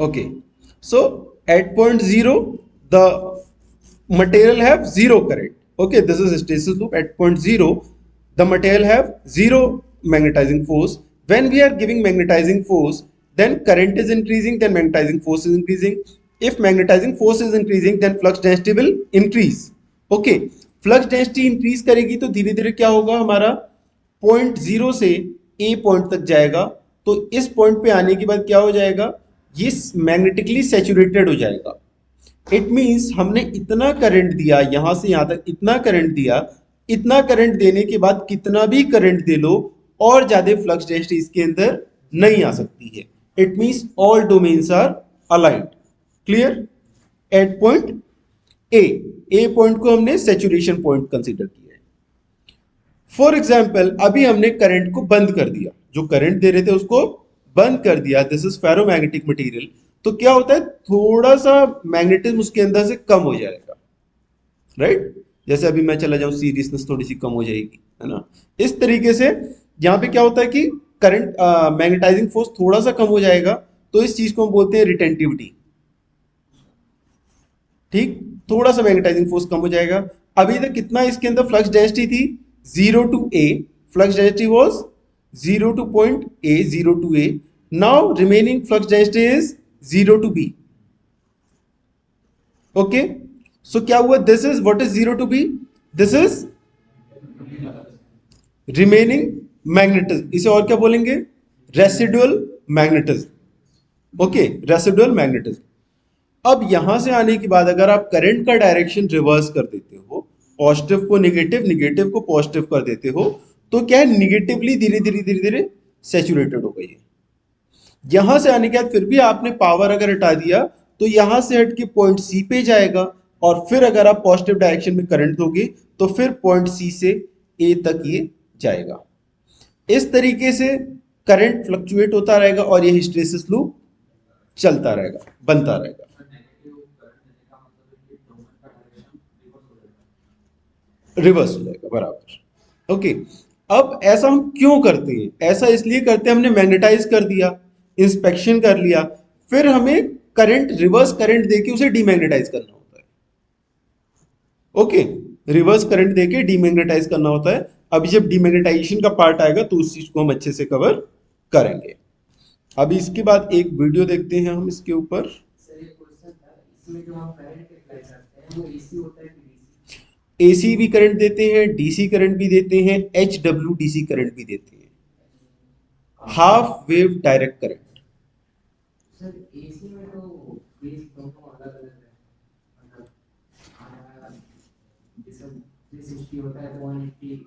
Okay, so at point 0 the material have zero current. Okay, this is stasis loop. At point 0 the material have zero magnetizing force. When we are giving magnetizing force, then current is increasing, then magnetizing force is increasing. If magnetizing force is increasing, then flux density will increase. Okay, flux density increase करेगी तो धीरे धीरे क्या होगा, हमारा point zero से ए point तक जाएगा। तो इस पॉइंट पे आने के बाद क्या हो जाएगा, ये मैग्नेटिकली सैचुरेटेड हो जाएगा। इट मींस हमने इतना करंट दिया, यहां से यहां तक इतना करंट दिया, इतना करंट देने के बाद कितना भी करंट दे लो और ज्यादा फ्लक्स डेंसिटी इसके अंदर नहीं आ सकती है। It means all domains are aligned. Clear? At point A point को हमने सैचुरेशन पॉइंट कंसीडर किया है। फॉर एग्जाम्पल अभी हमने करंट को बंद कर दिया, जो करंट दे रहे थे उसको बंद कर दिया, दिस इज फेरोमैग्नेटिक मटेरियल। तो क्या होता है, थोड़ा सा मैग्नेटिज्म उसके अंदर से कम हो जाएगा, राइट? जैसे अभी मैं चला जाऊं, सीरियसनेस थोड़ी सी कम हो जाएगी, है ना? इस तरीके से यहां पे क्या होता है कि करंट मैग्नेटाइजिंग फोर्स थोड़ा सा कम हो जाएगा, तो इस चीज को हम बोलते हैं रिटेंटिविटी। ठीक, थोड़ा सा मैग्नेटाइजिंग फोर्स कम हो जाएगा। अभी तक कितना इसके अंदर फ्लक्स डेंसिटी थी, 0 to A, flux density was 0 to point A, 0 to A. Now remaining flux density is 0 to B. Okay, so क्या हुआ, this is what is 0 to B, this is remaining magnetism. इसे और क्या बोलेंगे, residual magnetism. Okay, residual magnetism. अब यहां से आने के बाद अगर आप करंट का डायरेक्शन रिवर्स कर देते हो, पॉजिटिव को निगेटिव, निगेटिव को पॉजिटिव कर देते हो, तो क्या है, निगेटिवली धीरे धीरे धीरे धीरे सैचुरेटेड हो गई है। यहां से आने के बाद फिर भी आपने पावर अगर हटा दिया तो यहां से हट के पॉइंट सी पे जाएगा, और फिर अगर आप पॉजिटिव डायरेक्शन में करंट दोगे तो फिर पॉइंट सी से ए तक ये जाएगा। इस तरीके से करंट फ्लक्चुएट होता रहेगा और ये हिस्टैरिसीस लूप चलता रहेगा, बनता रहेगा। रिवर्स हो जाएगा, बराबर। ओके, अब ऐसा हम क्यों करते हैं, ऐसा इसलिए करते हैं, हमने मैग्नेटाइज कर दिया, इंस्पेक्शन कर लिया, फिर हमें करंट, रिवर्स करंट देके उसे डीमैग्नेटाइज करना होता है। ओके, रिवर्स करंट देके डीमैग्नेटाइज करना होता है। अभी जब डीमैग्नेटाइजेशन का पार्ट आएगा तो उस चीज को हम अच्छे से कवर करेंगे। अभी इसके बाद एक वीडियो देखते हैं हम इसके ऊपर। एसी भी करंट देते हैं, डीसी करंट भी देते हैं, HWDC करंट भी देते हैं, half wave direct current. Sir AC में तो बेस दोनों अलग अलग है, मतलब जैसे 360 होता है तो 180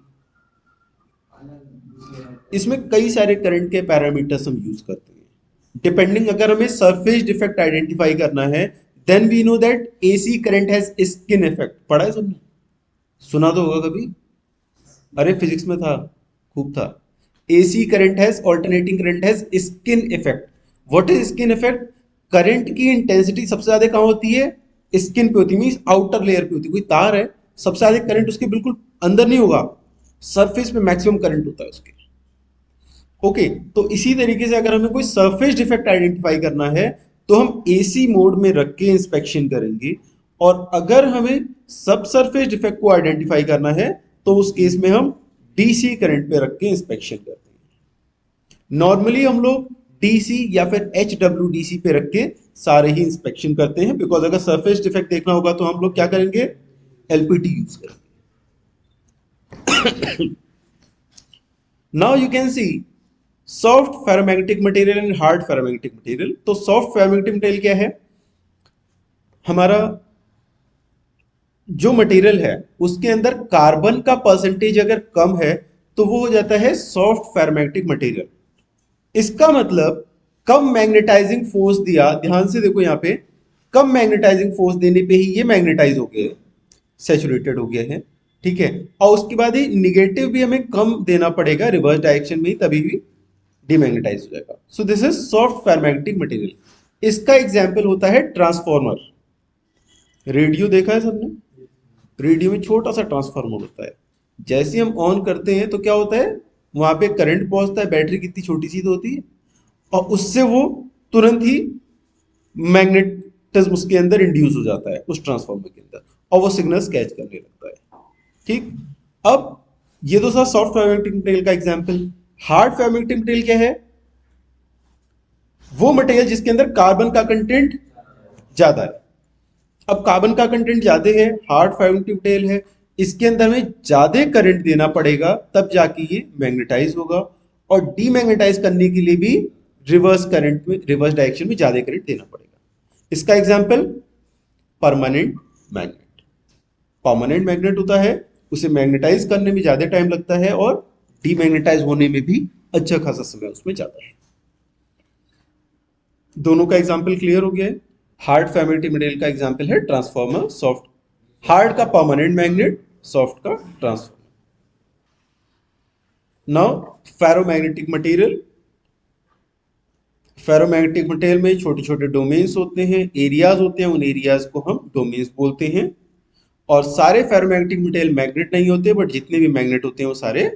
अलग दूसरे रहते हैं। इसमें कई सारे करंट के पैरामीटर्स हम यूज करते हैं डिपेंडिंग। अगर हमें सरफेस डिफेक्ट आइडेंटिफाई करना है, then we know that AC current has skin effect. पढ़ा है सबने, सुना तो होगा कभी, अरे फिजिक्स में था, खूब था। AC current has, alternating current has skin effect. What is skin effect? Current की इंटेंसिटी सबसे ज्यादा कहां होती है, स्किन पे होती है, मींस आउटर लेयर पे होती है। कोई तार है, सबसे ज्यादा करंट उसके बिल्कुल अंदर नहीं होगा, सरफेस पे मैक्सिमम करंट होता है उसके। ओके, तो इसी तरीके से अगर हमें कोई सरफेस डिफेक्ट आइडेंटिफाई करना है तो हम एसी मोड में रख के इंस्पेक्शन करेंगे, और अगर हमें सब सरफेस डिफेक्ट को आइडेंटिफाई करना है तो उस केस में हम डीसी करंट पे रख के इंस्पेक्शन करते हैं। नॉर्मली हम लोग डीसी या फिर HWDC पे रख के सारे ही इंस्पेक्शन करते हैं, बिकॉज अगर सरफेस डिफेक्ट देखना होगा तो हम लोग क्या करेंगे, एलपीटी यूज करेंगे। Now you can see soft ferromagnetic material and hard ferromagnetic material. तो सॉफ्ट फेरोमैग्नेटिक मटेरियल क्या है, हमारा जो मटेरियल है उसके अंदर कार्बन का परसेंटेज अगर कम है तो वो हो जाता है सॉफ्ट फेरोमैग्नेटिक मटेरियल। इसका मतलब कम मैग्नेटाइजिंग फोर्स दिया, ध्यान से देखो यहां पे, कम मैग्नेटाइजिंग फोर्स देने पे ही ये मैग्नेटाइज हो गए, सैचुरेटेड हो गया है। ठीक है, और उसके बाद ही निगेटिव भी हमें कम देना पड़ेगा रिवर्स डायरेक्शन में ही, तभी भी डिमैग्नेटाइज हो जाएगा। सो this is soft ferromagnetic material. इसका एग्जांपल होता है ट्रांसफॉर्मर। रेडियो देखा है सबने, रेडियो में छोटा सा ट्रांसफार्मर होता है, जैसे हम ऑन करते हैं तो क्या होता है, वहां पे करंट पहुंचता है, बैटरी कितनी छोटी सी तो होती है, और उससे वो तुरंत ही मैग्नेटिज्म उसके अंदर इंड्यूस हो जाता है उस ट्रांसफार्मर के अंदर और वो सिग्नल्स कैच करने लगता है। ठीक। अब ये तो था सॉफ्ट फेरोमैग्नेटिक मटेरियल का एग्जांपल। हार्ड फेरोमैग्नेटिक मटेरियल क्या है? वो मटेरियल जिसके अंदर कार्बन का कंटेंट ज्यादा है। अब कार्बन का कंटेंट ज्यादा है, हार्ड फेरोमैग्नेटिक मटेरियल है, इसके अंदर हमें ज्यादा करंट देना पड़ेगा तब जाके ये मैग्नेटाइज होगा, और डीमैग्नेटाइज करने के लिए भी रिवर्स करंट में, रिवर्स डायरेक्शन में ज्यादा करंट देना पड़ेगा। इसका example permanent magnet. Permanent magnet होता है, उसे मैग्नेटाइज करने में ज्यादा टाइम लगता है और डीमैग्नेटाइज होने में भी अच्छा खासा समय उसमें जाता है। दोनों का एग्जांपल क्लियर हो गया है। हार्ड फेरोमैग्नेटिक मटेरियल का एग्जांपल है ट्रांसफार्मर, सॉफ्ट हार्ड का परमानेंट मैग्नेट, सॉफ्ट का transformer. Now ferromagnetic material. Ferromagnetic material में छोटे छोटे डोमेन्स होते हैं, एरियाज होते हैं, उन एरियाज को हम डोमेन्स बोलते हैं। और सारे फेरोमैग्नेटिक मटेरियल मैग्नेट नहीं होते, बट जितने भी मैग्नेट होते हैं वो सारे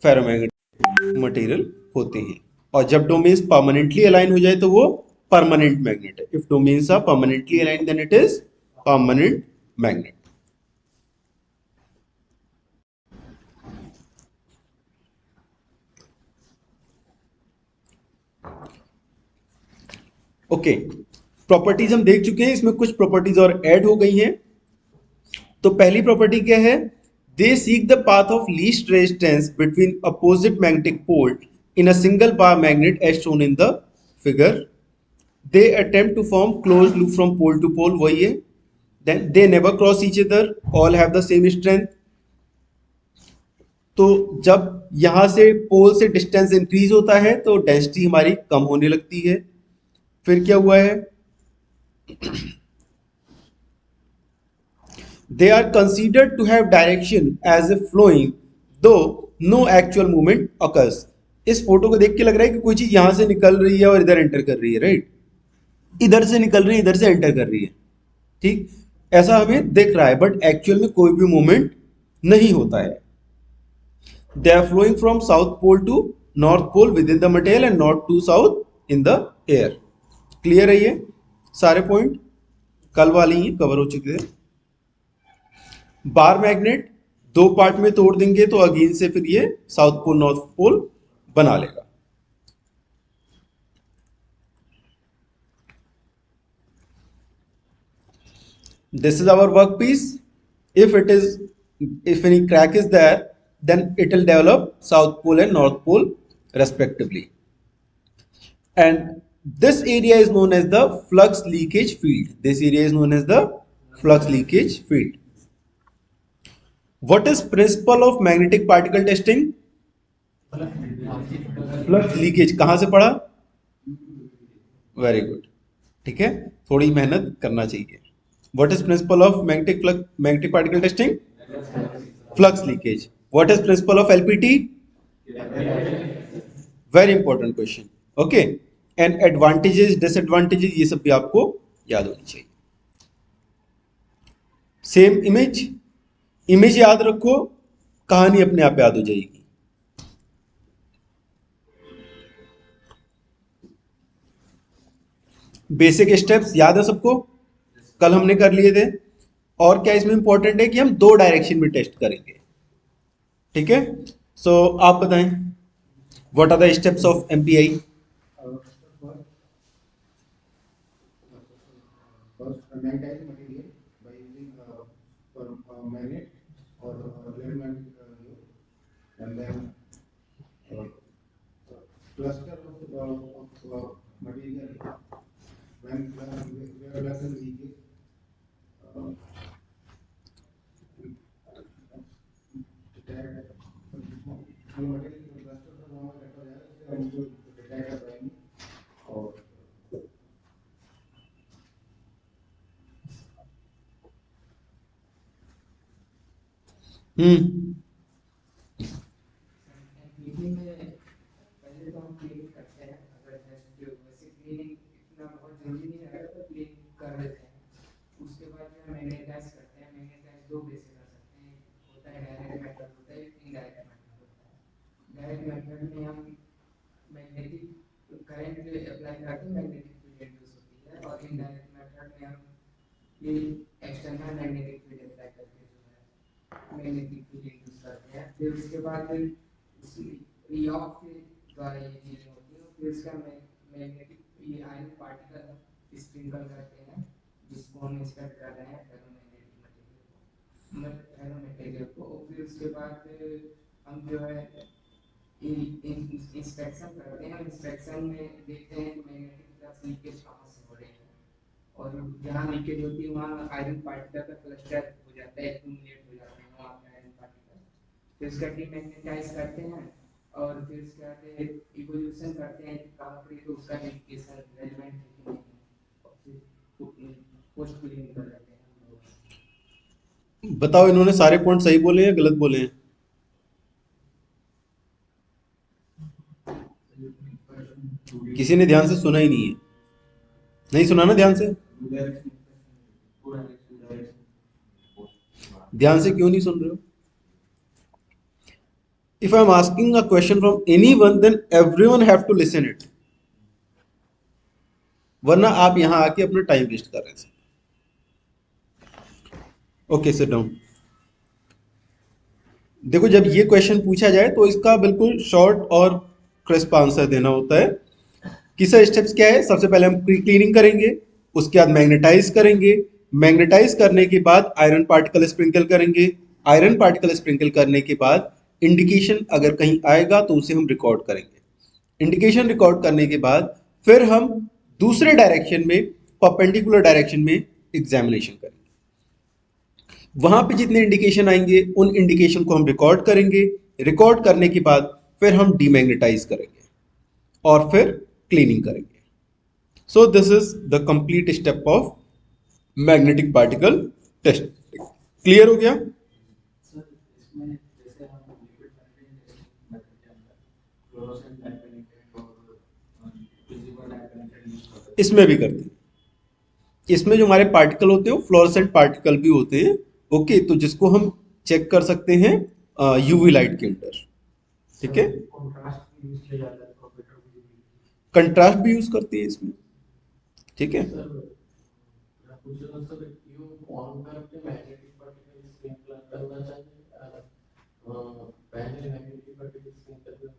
फेरोमैग्नेटिक मटेरियल होते हैं। और जब डोमेन्स परमानेंटली अलाइन हो जाए तो वो परमानेंट मैग्नेट है। If domains are permanently align then it is permanent magnet. Okay, properties हम देख चुके हैं, इसमें कुछ प्रॉपर्टीज और ऐड हो गई हैं। तो पहली प्रॉपर्टी क्या है? They seek the path of least resistance between opposite magnetic pole in a single bar magnet as shown in the figure. They attempt to form close loop from pole to pole, वही है। Then they never cross each other, all have the same strength. तो जब यहां से पोल से distance increase होता है तो डेंसिटी हमारी कम होने लगती है। फिर क्या हुआ है? They are considered to have direction as if flowing, though no actual movement occurs. इस फोटो को देख के लग रहा है कि कोई चीज यहां से निकल रही है और इधर एंटर कर रही है, राइट? इधर से निकल रही है, इधर से एंटर कर रही है। ठीक, ऐसा हमें दिख रहा है, बट एक्चुअल में कोई भी मूवमेंट नहीं होता है। They are flowing from south pole to north pole within the material and not to south in the air. Clear है? ये सारे पॉइंट कल वाले ही कवर हो चुके थे। बार मैग्नेट दो पार्ट में तोड़ देंगे तो अगेन से फिर ये साउथ पोल नॉर्थ पोल बना लेगा। This is our work piece. if any crack is there, then it will develop south pole and north pole respectively, and this area is known as the flux leakage field. This area is known as the flux leakage field. What is principle of magnetic particle testing? Flux leakage कहां से पढ़ा? Very good. ठीक है, थोड़ी मेहनत करना चाहिए। What is principle of magnetic particle testing? Flux leakage. What is principle of LPT? Very important question. Okay, and advantages disadvantages ये सब भी आपको याद होनी चाहिए। सेम इमेज, इमेज याद रखो, कहानी अपने आप याद हो जाएगी। बेसिक स्टेप्स याद है सबको? कल हमने कर लिए थे। और क्या इसमें इंपॉर्टेंट है कि हम दो डायरेक्शन में टेस्ट करेंगे। ठीक है, सो आप बताएं, what are the steps of MPI? First, magnetize material by using magnet or lead magnet, and then cluster of material when where flux is leakage. Uh, detect material cluster का नाम रखा जाए, इससे हमको detect कर पाएंगे। और एमपीटी में पहले तो हम क्लीन करते हैं, अगर जस्ट वैसे क्लीनिंग इतना बहुत जरूरी नहीं रहेगा तो क्लीन कर देते हैं। उसके बाद जो है मैग्नेटाइज करते हैं। मैग्नेटाइज दो वे से कर सकते हैं, होता है डायरेक्ट मेथड, होता है इनडायरेक्ट मेथड होता है। डायरेक्ट मेथड में हम मैग्नेटिक करंट अप्लाई करते हैं, मैग्नेटिक फील्ड इंड्यूस होती है और इनडायरेक्ट मेथड में हम ये एक्सटर्नल मैग्नेटिक फील्ड अप्लाई करके जो है मैग्नेटिक फील्ड इंड्यूस करते हैं। फिर उसके बाद रिऑफ के द्वारा ये चीजें होती हैं। फिर उसका मैग्नेटिक ये आयरन पार्टिकल स्प्रिंकल करते हैं, जिसको हम इंस्पेक्ट कर रहे हैं फेरो मटेरियल को। फिर उसके बाद हम जो है इंस्पेक्शन करते हैं। इंस्पेक्शन में देखते हैं कि मैग्नेटिक फ्लक्स लीकेज कहाँ से हो रही है, और जहाँ लीकेज होती है वहाँ आयरन पार्टिकल का क्लस्टर हो जाता है, एक्यूमुलेट हो जाते हैं वहाँ पे आयरन पार्टिकल। फिर उसका डीमैग्नेटाइज करते हैं और फिर उसके बाद इवोल्यूशन करते हैं कि कहाँ पर तो उसका इंडिकेशन रेलेवेंट है कि नहीं, और फिर पोस्ट क्लीनिंग कर लेते हैं हम लोग। बताओ इन्होंने सारे पॉइंट सही बोले हैं या गलत बोले हैं? किसी ने ध्यान से सुना ही नहीं है। नहीं सुना ना ध्यान से? ध्यान से क्यों नहीं सुन रहे हो? If I am asking a question from anyone, then everyone have to listen it. वरना आप यहां आके अपना टाइम वेस्ट कर रहे हैं। Okay, sit down. देखो, जब ये क्वेश्चन पूछा जाए तो इसका बिल्कुल शॉर्ट और क्रिस्प आंसर देना होता है। कि सर स्टेप्स क्या है? सबसे पहले हम प्री क्लीनिंग करेंगे, उसके बाद मैग्नेटाइज करेंगे, मैग्नेटाइज करने के बाद आयरन पार्टिकल स्प्रिंकल करेंगे, आयरन पार्टिकल स्प्रिंकल करने के बाद इंडिकेशन अगर कहीं आएगा तो उसे हम रिकॉर्ड करेंगे। इंडिकेशन रिकॉर्ड करने के बाद फिर हम दूसरे डायरेक्शन में, परपेंडिकुलर डायरेक्शन में एग्जामिनेशन करेंगे। वहां पे जितने इंडिकेशन आएंगे उन इंडिकेशन को हम रिकॉर्ड करेंगे। रिकॉर्ड करने के बाद फिर हम डीमैग्नेटाइज करेंगे और फिर क्लीनिंग करेंगे। So this is the complete step of magnetic particle test. Clear हो गया? सर इसमें जैसे हम लिक्विड मेथड के अंदर फ्लोरोसेंट डाइपेनिटेट और विजिबल डाइपेनिटेट यूज करते हैं, इसमें भी करते हैं। इसमें जो हमारे पार्टिकल होते हैं वो फ्लोरोसेंट पार्टिकल भी होते हैं। ओके, तो जिसको हम चेक कर सकते हैं यूवी लाइट के अंदर। ठीक है, कंट्रास्ट यूज किया जाता है फॉर बेटर विजिबिलिटी। कंट्रास्ट भी यूज करती है इसमें। ठीक है, सर मैं पूछ रहा हूँ सर, क्यों ऑन करके मैग्नेटिक पार्टिकल स्प्रिंकल करना चाहिए, पहले मैग्नेटिक पार्टिकल स्प्रिंकल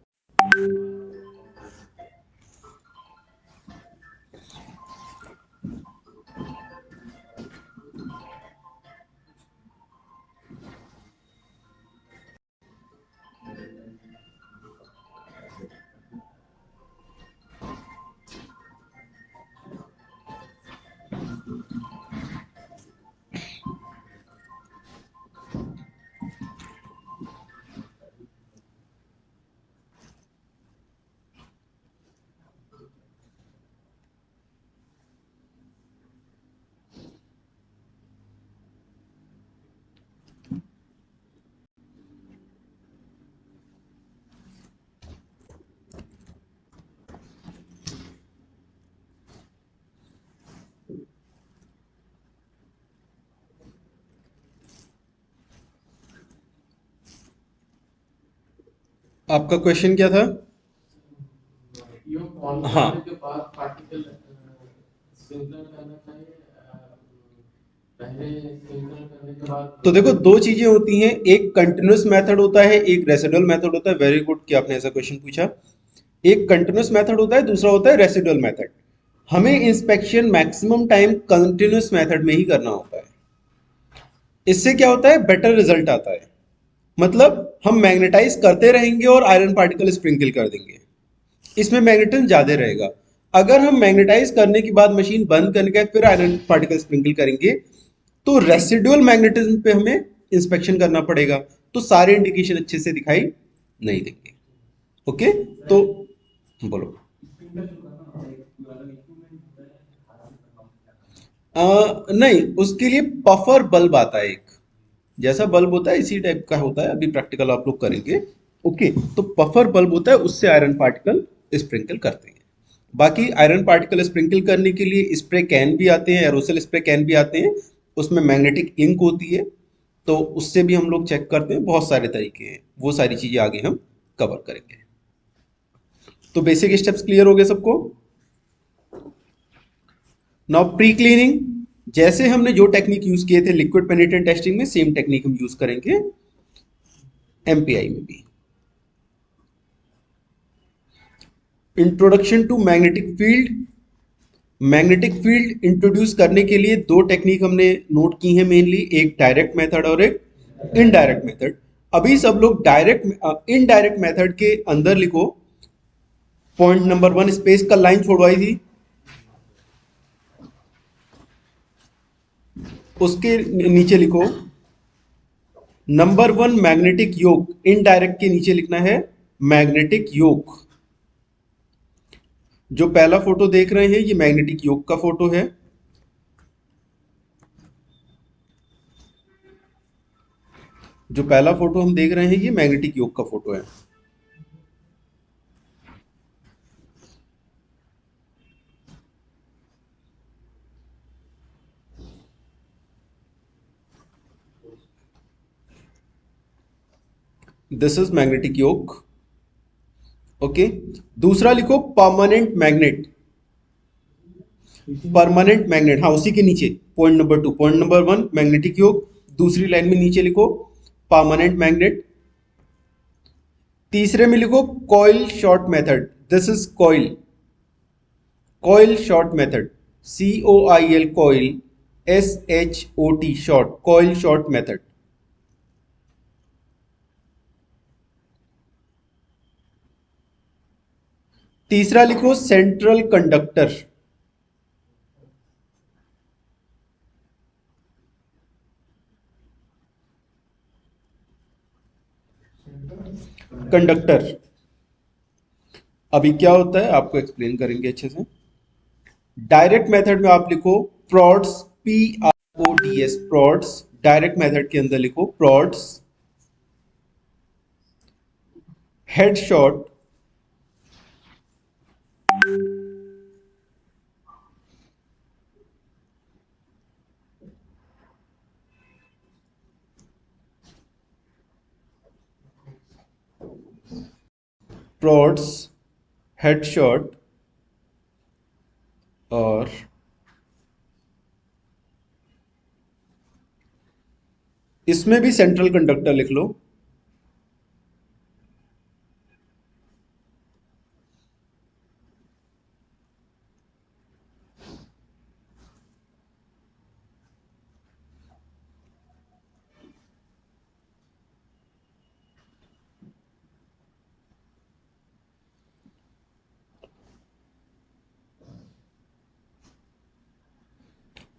आपका क्वेश्चन क्या था? क्यों ऑन हाँ, करने के बाद पार्टिकल स्प्रिंकल करना चाहिए, पहले स्प्रिंकल करने के बाद? तो देखो दो चीजें होती हैं, एक कंटिन्यूस मेथड होता है, एक रेसिडुअल मेथड होता है। वेरी गुड कि आपने ऐसा क्वेश्चन पूछा। एक कंटिन्यूस मेथड होता है, दूसरा होता है रेसिडुअल मेथड। हमें inspection maximum time continuous method में ही करना होता है। इससे क्या होता है? बेटर रिजल्ट आता है। मतलब हम मैग्नेटाइज करते रहेंगे और आयरन पार्टिकल स्प्रिंकल कर देंगे, इसमें मैग्नेटिज्म ज्यादा रहेगा। अगर हम मैग्नेटाइज करने के बाद मशीन बंद करने के बाद फिर आयरन पार्टिकल स्प्रिंकल करेंगे तो रेसिडुअल मैग्नेटिज्म पे हमें इंस्पेक्शन करना पड़ेगा, तो सारे इंडिकेशन अच्छे से दिखाई नहीं देंगे। ओके, तो बोलो। स्प्रिंकल जो करना होता है कोई अलग इक्विपमेंट होता है, हाथ से करना होता है? नहीं, उसके लिए पफर बल्ब आता है एक, जैसा बल्ब होता है इसी टाइप का होता है। अभी प्रैक्टिकल आप लोग करेंगे। ओके, तो पफर बल्ब होता है, उससे आयरन पार्टिकल स्प्रिंकल करते हैं। बाकी आयरन पार्टिकल स्प्रिंकल करने के लिए स्प्रे कैन भी आते हैं, एरोसल स्प्रे कैन भी आते हैं, उसमें मैग्नेटिक इंक होती है, तो उससे भी हम लोग चेक करते हैं। बहुत सारे तरीके हैं, वो सारी चीजें आगे हम कवर करेंगे। तो बेसिक स्टेप्स क्लियर हो गए सबको? नाउ प्री क्लीनिंग, जैसे हमने जो टेक्निक यूज किए थे लिक्विड पेनिट्रेंट टेस्टिंग में, सेम टेक्निक हम यूज करेंगे एमपीआई में भी। Introduction to magnetic field, magnetic field introduce करने के लिए दो टेक्निक हमने नोट की हैं मेनली, एक डायरेक्ट मेथड और एक इनडायरेक्ट मेथड। अभी सब लोग डायरेक्ट इनडायरेक्ट मेथड के अंदर लिखो, पॉइंट नंबर 1 स्पेस का लाइन छोड़वाई थी, उसके नीचे लिखो नंबर 1 मैग्नेटिक योक, इनडायरेक्ट के नीचे लिखना है मैग्नेटिक योक। जो पहला फोटो देख रहे हैं ये मैग्नेटिक योक का फोटो है। जो पहला फोटो हम देख रहे हैं ये मैग्नेटिक योक का फोटो है। This is magnetic yoke. Okay, दूसरा लिखो परमानेंट मैग्नेट, परमानेंट मैग्नेट, हाँ उसी के नीचे point number 2, point number 1 magnetic yoke, दूसरी लाइन में नीचे लिखो परमानेंट मैग्नेट। तीसरे में लिखो coil short method, this is coil, coil short method, COIL coil, SHOT short, coil short method. तीसरा लिखो सेंट्रल कंडक्टर, कंडक्टर। अभी क्या होता है आपको एक्सप्लेन करेंगे अच्छे से। डायरेक्ट मेथड में आप लिखो प्रॉड्स, PRODS, प्रॉड्स। डायरेक्ट मेथड के अंदर लिखो प्रॉड्स, हेड शॉट, प्रॉड्स, हेड शॉट और इसमें भी सेंट्रल कंडक्टर लिख लो।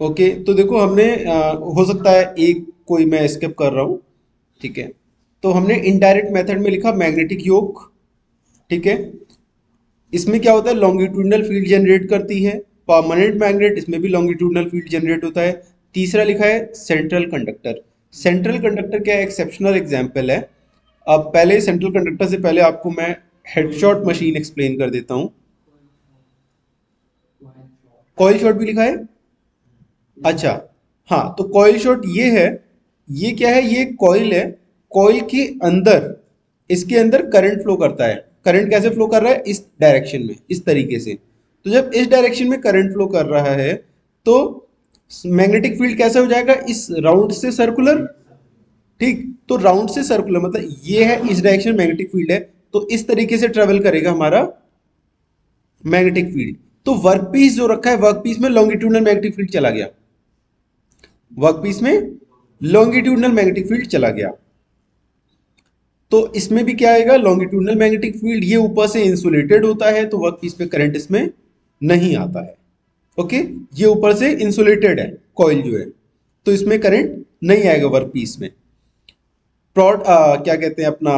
ओके, तो देखो हमने हो सकता है एक कोई मैं स्किप कर रहा हूं, ठीक है। तो हमने इनडायरेक्ट मेथड में लिखा मैग्नेटिक योक, ठीक है। इसमें क्या होता है, लॉन्गिट्यूडनल फील्ड जनरेट करती है। परमानेंट मैग्नेट, इसमें भी लॉन्गिट्यूडनल फील्ड जनरेट होता है। तीसरा लिखा है सेंट्रल कंडक्टर। सेंट्रल कंडक्टर क्या एक्सेप्शनल एग्जाम्पल है। अब पहले सेंट्रल कंडक्टर से पहले आपको मैं हेडशॉट मशीन एक्सप्लेन कर देता हूं। कॉइल शॉट भी लिखा है, अच्छा हाँ, तो कॉइल शॉट ये है, ये क्या है, ये कॉइल है, कॉइल के अंदर, इसके अंदर करंट फ्लो करता है। करंट कैसे फ्लो कर रहा है, इस डायरेक्शन में, इस तरीके से। तो जब इस डायरेक्शन में करंट फ्लो कर रहा है तो मैग्नेटिक फील्ड कैसे हो जाएगा, इस राउंड से सर्कुलर, ठीक। तो राउंड से सर्कुलर मतलब ये है, इस डायरेक्शन में मैग्नेटिक फील्ड है, तो इस तरीके से ट्रेवल करेगा हमारा मैग्नेटिक फील्ड। तो वर्कपीस जो रखा है, वर्कपीस में लॉन्गिट्यूडनल मैग्नेटिक फील्ड चला गया, वर्कपीस में लॉन्गिट्यूडनल मैग्नेटिक फील्ड चला गया। तो इसमें भी क्या आएगा, लॉन्गिट्यूडनल मैग्नेटिक फील्ड, ये ऊपर से इंसुलेटेड होता है तो वर्कपीस पे करंट इसमें नहीं आता है। ओके, ये ऊपर से इंसुलेटेड है कॉइल जो है, तो इसमें करंट नहीं आएगा वर्कपीस में। प्रॉड क्या कहते हैं अपना,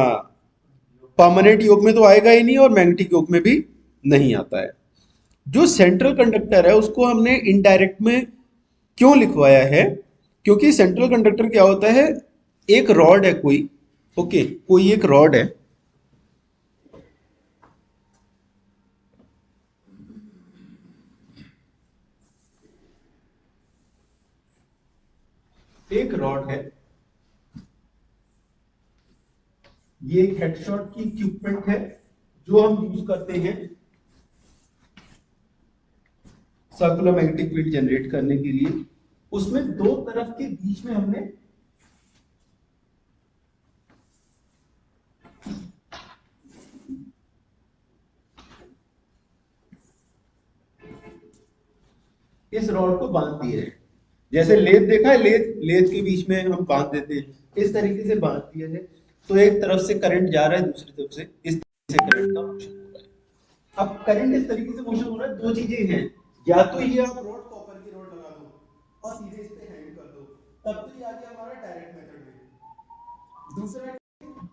परमानेंट योक में तो आएगा ही नहीं और मैग्नेटिक योक में भी नहीं आता है। जो सेंट्रल कंडक्टर है उसको हमने इनडायरेक्ट में क्यों लिखवाया है, क्योंकि सेंट्रल कंडक्टर क्या होता है, एक रॉड है कोई, ओके, कोई एक रॉड है, एक रॉड है, ये एक हेडशॉट की इक्विपमेंट है जो हम यूज करते हैं सर्कुलर मैग्नेटिक फील्ड जनरेट करने के लिए उसमें दो तरफ के बीच में हमने इस रॉड को बांध दिए है। जैसे लेथ देखा है, लेथ लेथ के बीच में हम बांध देते हैं, इस तरीके से बांध दिया है। तो एक तरफ से करंट जा रहा है, दूसरी तरफ से इस तरीके से करंट का मोशन हो रहा है। अब करंट इस तरीके से मोशन हो रहा है, दो चीजें हैं, या तो ये आप रॉड कॉपर की रॉड लगा दो और सीधे इस पे हैंग कर दो, तब तो ये आ गया हमारा डायरेक्ट मेथड में। दूसरा,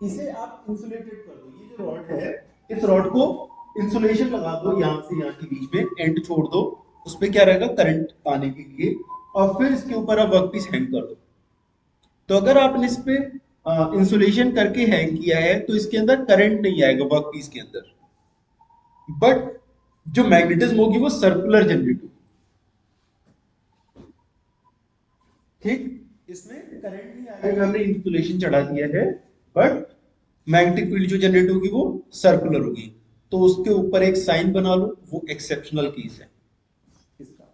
इसे आप इंसुलेटेड कर दो, ये जो रॉड है इस रॉड को इंसुलेशन लगा दो, यहां से यहां के बीच में एंड छोड़ दो, उस पे क्या रहेगा करंट आने के लिए, और फिर इसके ऊपर आप वर्कपीस हैंग कर दो। तो अगर आपने इस पे इंसुलेशन करके हैंग किया है तो इसके अंदर करंट नहीं आएगा वर्कपीस के अंदर, बट जो मैग्नेटिज्म होगी वो सर्कुलर जनरेट होगी। ठीक, इसमें करंट नहीं आएगा, हमने इंसुलेशन चढ़ा दिया है, बट मैग्नेटिक फील्ड जो जनरेट होगी वो सर्कुलर होगी। तो उसके ऊपर एक साइन बना लो, वो एक्सेप्शनल केस है इसका,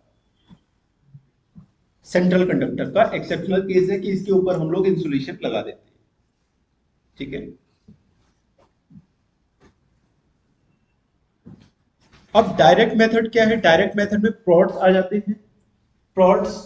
सेंट्रल कंडक्टर का एक्सेप्शनल केस है कि इसके ऊपर हम लोग इंसुलेशन लगा देते हैं। ठीक है, अब डायरेक्ट मेथड क्या है? डायरेक्ट मेथड में प्रोड्स आ जाते हैं। प्रोड्स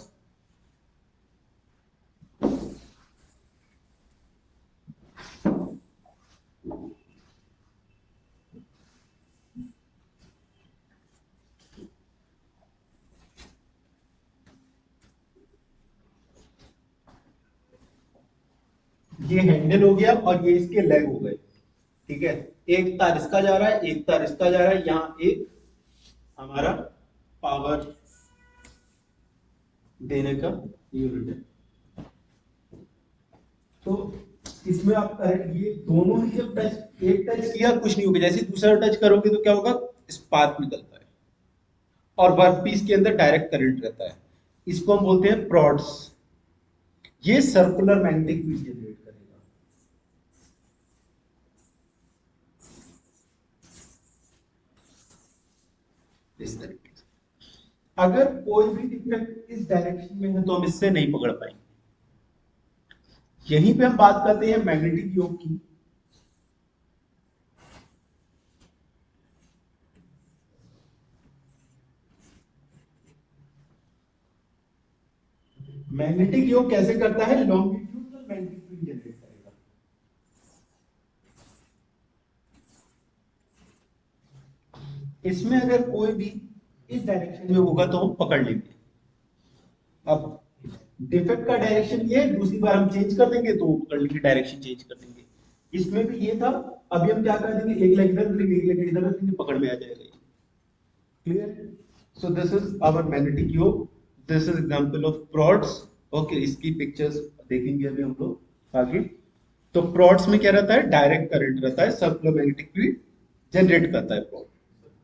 ये हैंडल हो गया और ये इसके लेग हो गए। ठीक है, एक तार इसका जा रहा है, एक तार इसका जा रहा है, यहां एक हमारा पावर देने का यूनिट है। तो इसमें आप करंट, ये दोनों ही जब टच, एक टच किया कुछ नहीं होगा, जैसे दूसरा टच करोगे तो क्या होगा, स्पार्क निकलता है और वर्कपीस के अंदर डायरेक्ट करंट रहता है। इसको हम बोलते हैं प्रोड्स। ये सर्कुलर मैग्नेटिक फील्ड जनरेट करेगा। इस तरीके से अगर कोई भी डिफेक्ट इस डायरेक्शन में है तो हम इससे नहीं पकड़ पाएंगे। यहीं पे हम बात करते हैं मैग्नेटिक योग की। मैग्नेटिक योग कैसे करता है? लॉन्गिट्यूडनल मैग्नेटिक फील्ड जनरेट करेगा। इसमें अगर कोई भी इस डायरेक्शन में होगा तो हम पकड़ लेंगे। अब डिफेक्ट का डायरेक्शन ये है, दूसरी बार हम चेंज कर देंगे तो पकड़ लेंगे, डायरेक्शन चेंज कर देंगे। इसमें भी ये था, अभी हम क्या कर देंगे, एक लेग इधर रखेंगे, एक लेग इधर रखेंगे, पकड़ में आ जाएगा। Clear? So this is our magnetic yoke, this is example of prods. Okay, इसकी पिक्चर्स देखेंगे अभी हम लोग आगे। तो प्रोड्स में क्या रहता है? डायरेक्ट करंट रहता है, सर्कुलर मैग्नेटिक फील्ड जनरेट करता है प्रोड।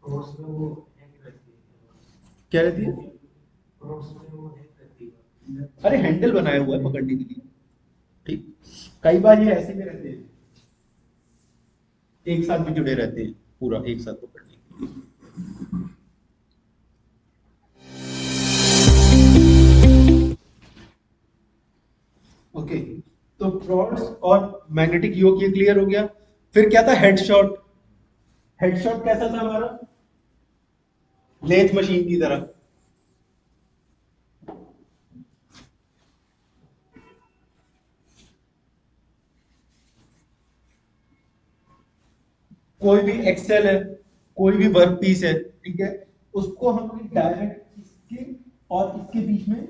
प्रोड्स में वो हैंग रहती है, क्या रहती है? प्रोड्स में वो हैंग रहती है। अरे हैंडल बनाया हुआ है पकड़ने के लिए। ठीक, कई बार ये ऐसे में रहते हैं, एक साथ भी जुड़े रहते हैं, पूरा एक साथ पकड़ने के लिए। ओके, तो प्रोड्स और मैग्नेटिक योग ये क्लियर हो गया। फिर क्या था? हेडशॉट। हेडशॉट कैसा था हमारा? लेथ मशीन की तरह। कोई भी एक्सेल है, कोई भी वर्क पीस है, ठीक है, उसको हमने डायरेक्ट इसके और इसके बीच में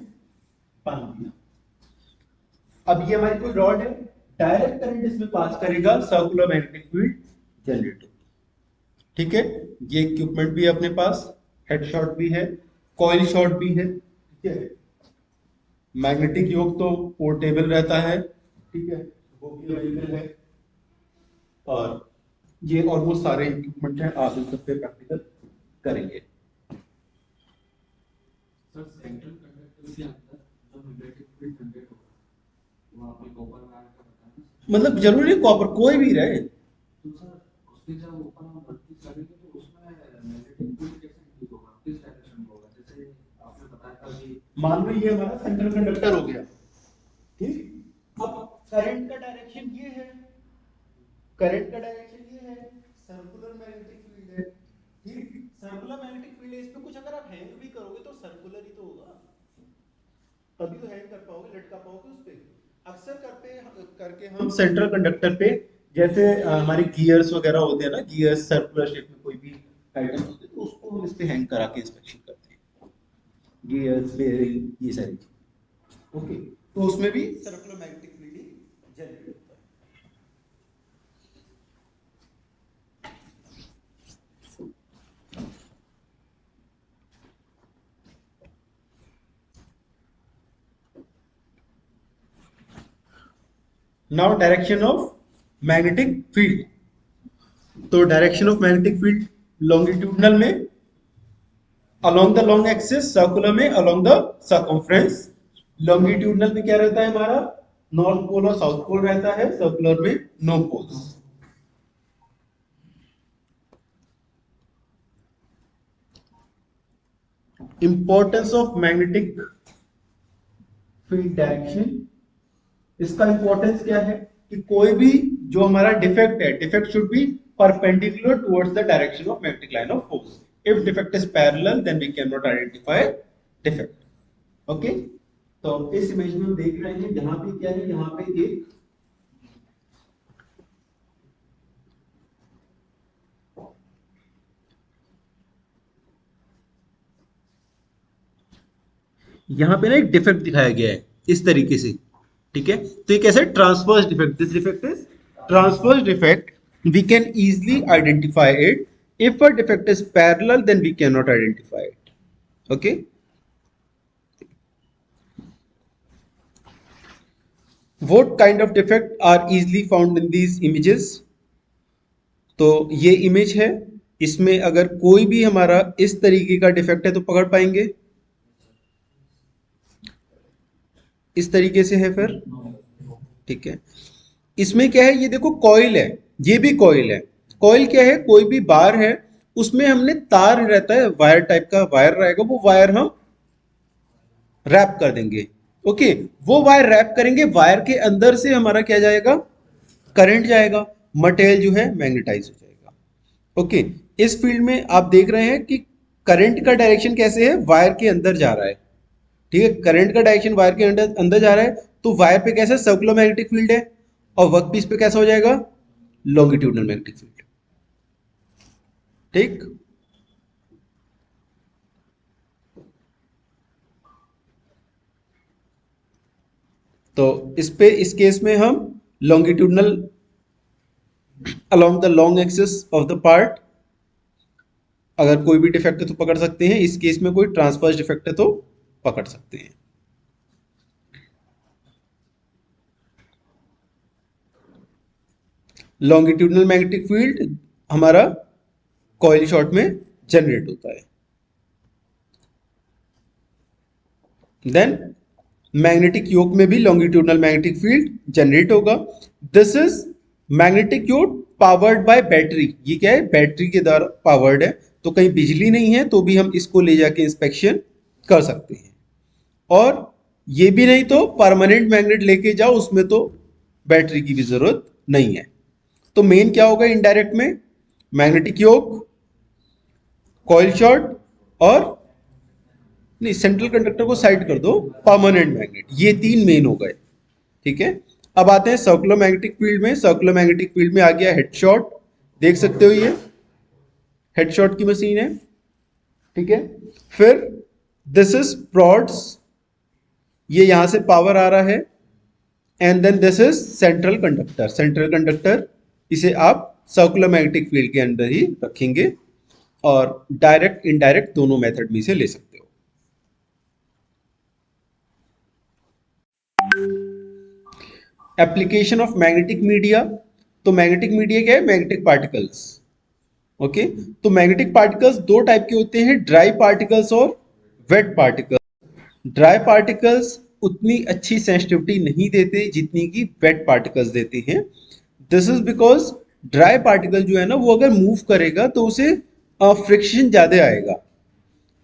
बांध दिया। अब ये हमारी कोई रॉड है, डायरेक्ट करंट इसमें पास करेगा, सर्कुलर मैग्नेटिक फील्ड जनरेट होगी। ठीक है, ये इक्विपमेंट भी है अपने पास, हेडशॉट भी है, कॉइल शॉट भी है। ठीक है, मैग्नेटिक योग तो पोर्टेबल रहता है, ठीक है, वो भी अवेलेबल है। और ये ऑलमोस्ट सारे इक्विपमेंट हैं, आप इन सब पे प्रैक्टिकल करेंगे। सर सेंट्रल कंडक्टर के अंदर जो मैग्नेटिक फील्ड जनरेट होगा वो आपने कॉपर वायर का बताया ना, मतलब जरूरी कॉपर, कोई भी रहे। तो सर उसके जब ऊपर हम 32 करेंगे तो उसमें मैग्नेटिक फील्ड कैसे इंड्यूस होगा, किस डायरेक्शन में होगा? जैसे आपने बताया था कि मान लो ये हमारा सेंट्रल कंडक्टर हो गया, ठीक। अब करंट का डायरेक्शन ये है, करंट का डायरेक्शन ये है, सर्कुलर मैग्नेटिक फील्ड है, ठीक। सर्कुलर मैग्नेटिक फील्ड है, इसमें कुछ अगर आप हैंग भी करोगे तो सर्कुलर ही तो होगा, तभी तो हैंग कर पाओगे, लटका पाओगे उस पे। अक्सर करके हम सेंट्रल कंडक्टर पे जैसे हमारे गियर्स वगैरह होते हैं ना, गियर्स सर्कुलर शेप में कोई भी आइटम होते हैं तो उसको हम इस पे हैंग करा के इंस्पेक्शन करते हैं, गियर्स, बेयरिंग, ये सारी चीजें। ओके, तो उसमें भी सर्कुलर मैग्नेटिक फील्ड ही जनरेट होता है। Now direction of magnetic field. तो direction of magnetic field longitudinal में along the long axis, circular में अलोंग द सर्कम्फ्रेंस। लॉन्गिट्यूडनल में क्या रहता है हमारा, नॉर्थ पोल और साउथ पोल रहता है, सर्कुलर में no poles. Importance of magnetic field direction, इसका इंपॉर्टेंस क्या है कि कोई भी जो हमारा डिफेक्ट है, defect should be perpendicular towards the direction of magnetic line of force. If defect is parallel then we can not identify defect. Okay, तो इस इमेज में हम देख रहे हैं यहां पे क्या है, यहां पे एक यहां पे ना एक डिफेक्ट दिखाया गया है इस तरीके से, ठीक है। तो ये कैसे transverse defect, this defect is transverse defect, we can easily identify it. If a defect is parallel then we can not identify it. Okay, what kind of defect are easily found in these images? तो ये image है, इसमें अगर कोई भी हमारा इस तरीके का डिफेक्ट है तो पकड़ पाएंगे, इस तरीके से है फिर, ठीक है। इसमें क्या है, ये देखो कॉइल है, ये भी कॉइल है। कॉइल क्या है, कोई भी बार है उसमें हमने तार रहता है, वायर टाइप का वायर रहेगा, वो वायर हम रैप कर देंगे। ओके, वो वायर रैप करेंगे, वायर के अंदर से हमारा क्या जाएगा, करंट जाएगा, मटेरियल जो है मैग्नेटाइज हो जाएगा। ओके, इस फील्ड में आप देख रहे हैं कि करंट का डायरेक्शन कैसे है, वायर के अंदर जा रहा है, ठीक है। करंट का डायरेक्शन वायर के अंदर अंदर जा रहा है, तो वायर पे कैसा सर्कुलर मैग्नेटिक फील्ड है, और वर्कपीस पे कैसा हो जाएगा, लॉन्गिट्यूडनल मैग्नेटिक फील्ड, ठीक। तो इस पे इस केस में हम longitudinal along the long axis of the part, अगर कोई भी डिफेक्ट है तो पकड़ सकते हैं, इस केस में कोई ट्रांसवर्स डिफेक्ट है तो पकड़ सकते हैं। लॉन्गिट्यूडनल मैग्नेटिक फील्ड हमारा कॉइल शॉट में जनरेट होता है। देन मैग्नेटिक योक में भी लॉन्गिट्यूडनल मैग्नेटिक फील्ड जनरेट होगा। This is magnetic yoke powered by battery, ये क्या है, बैटरी के द्वारा पावर्ड है, तो कहीं बिजली नहीं है तो भी हम इसको ले जाके इंस्पेक्शन कर सकते हैं। और ये भी नहीं तो परमानेंट मैग्नेट लेके जाओ, उसमें तो बैटरी की भी जरूरत नहीं है। तो मेन क्या होगा इनडायरेक्ट में, मैग्नेटिक योक, कॉइल शॉट, और नहीं सेंट्रल कंडक्टर को साइड कर दो, परमानेंट मैग्नेट, ये तीन मेन हो गए, ठीक है। अब आते हैं सर्कुलर मैग्नेटिक फील्ड में। सर्कुलर मैग्नेटिक फील्ड में आ गया हेड शॉट, देख सकते हो ये हेड शॉट की मशीन है, ठीक है। फिर दिस इज प्रॉड्स, ये यहां से पावर आ रहा है, and then this is central conductor. Central conductor इसे आप सर्कुलर मैग्नेटिक फील्ड के अंदर ही रखेंगे, और डायरेक्ट इनडायरेक्ट दोनों मेथड में से ले सकते हो। एप्लीकेशन ऑफ मैग्नेटिक मीडिया, तो मैग्नेटिक मीडिया क्या है, मैग्नेटिक पार्टिकल्स। ओके, तो मैग्नेटिक पार्टिकल्स दो टाइप के होते हैं, ड्राई पार्टिकल्स और वेट पार्टिकल्स। ड्राई पार्टिकल्स उतनी अच्छी सेंसिटिविटी नहीं देते जितनी कि वेट पार्टिकल्स देते हैं। This is because dry particle जो है ना वो अगर मूव करेगा तो उसे फ्रिक्शन ज्यादा आएगा।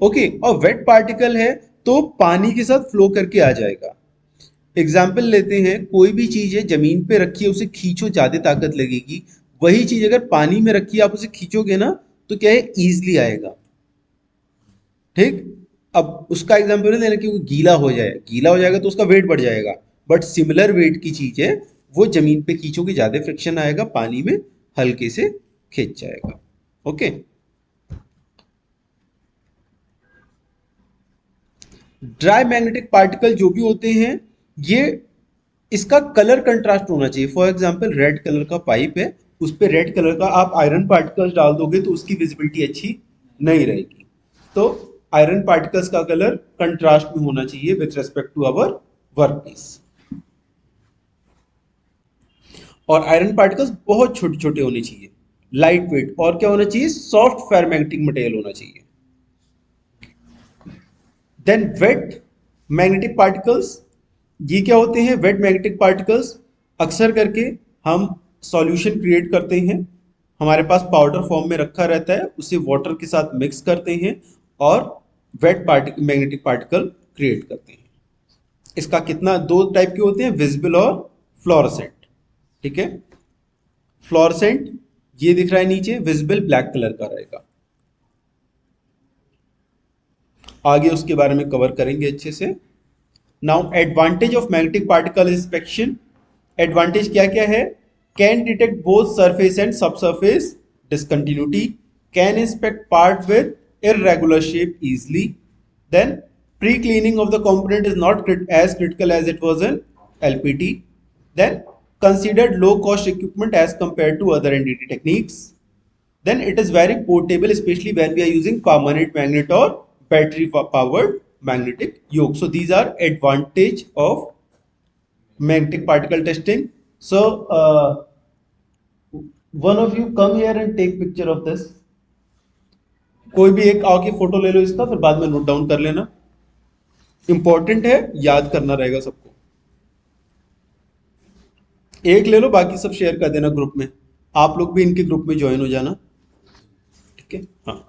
ओके, और वेट पार्टिकल है तो पानी के साथ फ्लो करके आ जाएगा। एग्जाम्पल लेते हैं, कोई भी चीज है जमीन पे रखी है उसे खींचो ज्यादा ताकत लगेगी, वही चीज अगर पानी में रखी है आप उसे खींचोगे ना तो क्या है, इजली आएगा। ठीक, अब उसका एग्जाम्पल लेना कि वो गीला हो जाए, गीला हो जाएगा तो उसका वेट बढ़ जाएगा, बट सिमिलर वेट की चीज है वो जमीन पे खींचोगे ज्यादा फ्रिक्शन आएगा, पानी में हल्के से खींच जाएगा। ओके, ड्राई मैग्नेटिक पार्टिकल जो भी होते हैं ये, इसका कलर कंट्रास्ट होना चाहिए। फॉर एग्जांपल रेड कलर का पाइप है, उस पे रेड कलर का आप आयरन पार्टिकल्स डाल दोगे तो उसकी विजिबिलिटी अच्छी नहीं रहेगी। तो आयरन पार्टिकल्स का कलर कंट्रास्ट में होना चाहिए with respect to our work piece. और आयरन पार्टिकल्स बहुत छोटे छोटे होने चाहिए, लाइट वेट, और क्या होना चाहिए, सॉफ्ट फेरोमैग्नेटिक मटेरियल होना चाहिए। देन वेट मैग्नेटिक पार्टिकल्स, ये क्या होते हैं वेट मैग्नेटिक पार्टिकल्स, अक्सर करके हम सॉल्यूशन क्रिएट करते हैं, हमारे पास पाउडर फॉर्म में रखा रहता है, उसे वाटर के साथ मिक्स करते हैं और wet particle magnetic particle create करते हैं। इसका कितना, दो टाइप के होते हैं, विजिबल और फ्लोरोसेंट। ठीक है, फ्लोरोसेंट ये दिख रहा है नीचे, विजिबल ब्लैक कलर का रहेगा। आगे उसके बारे में कवर करेंगे अच्छे से। Now advantage of magnetic particle inspection, advantage क्या क्या है, can detect both surface and subsurface discontinuity, can inspect part with irregular shape easily, then pre-cleaning of the component is not as critical as it was in LPT, then considered low cost equipment as compared to other NDT techniques, then it is very portable especially when we are using permanent magnet or battery powered magnetic yoke. So these are advantage of magnetic particle testing. So one of you come here and take picture of this, कोई भी एक आके photo ले लो इसका, फिर बाद में note down कर लेना, इंपॉर्टेंट है, याद करना रहेगा सबको। एक ले लो, बाकी सब शेयर कर देना ग्रुप में, आप लोग भी इनके ग्रुप में ज्वाइन हो जाना। ठीक है, हाँ।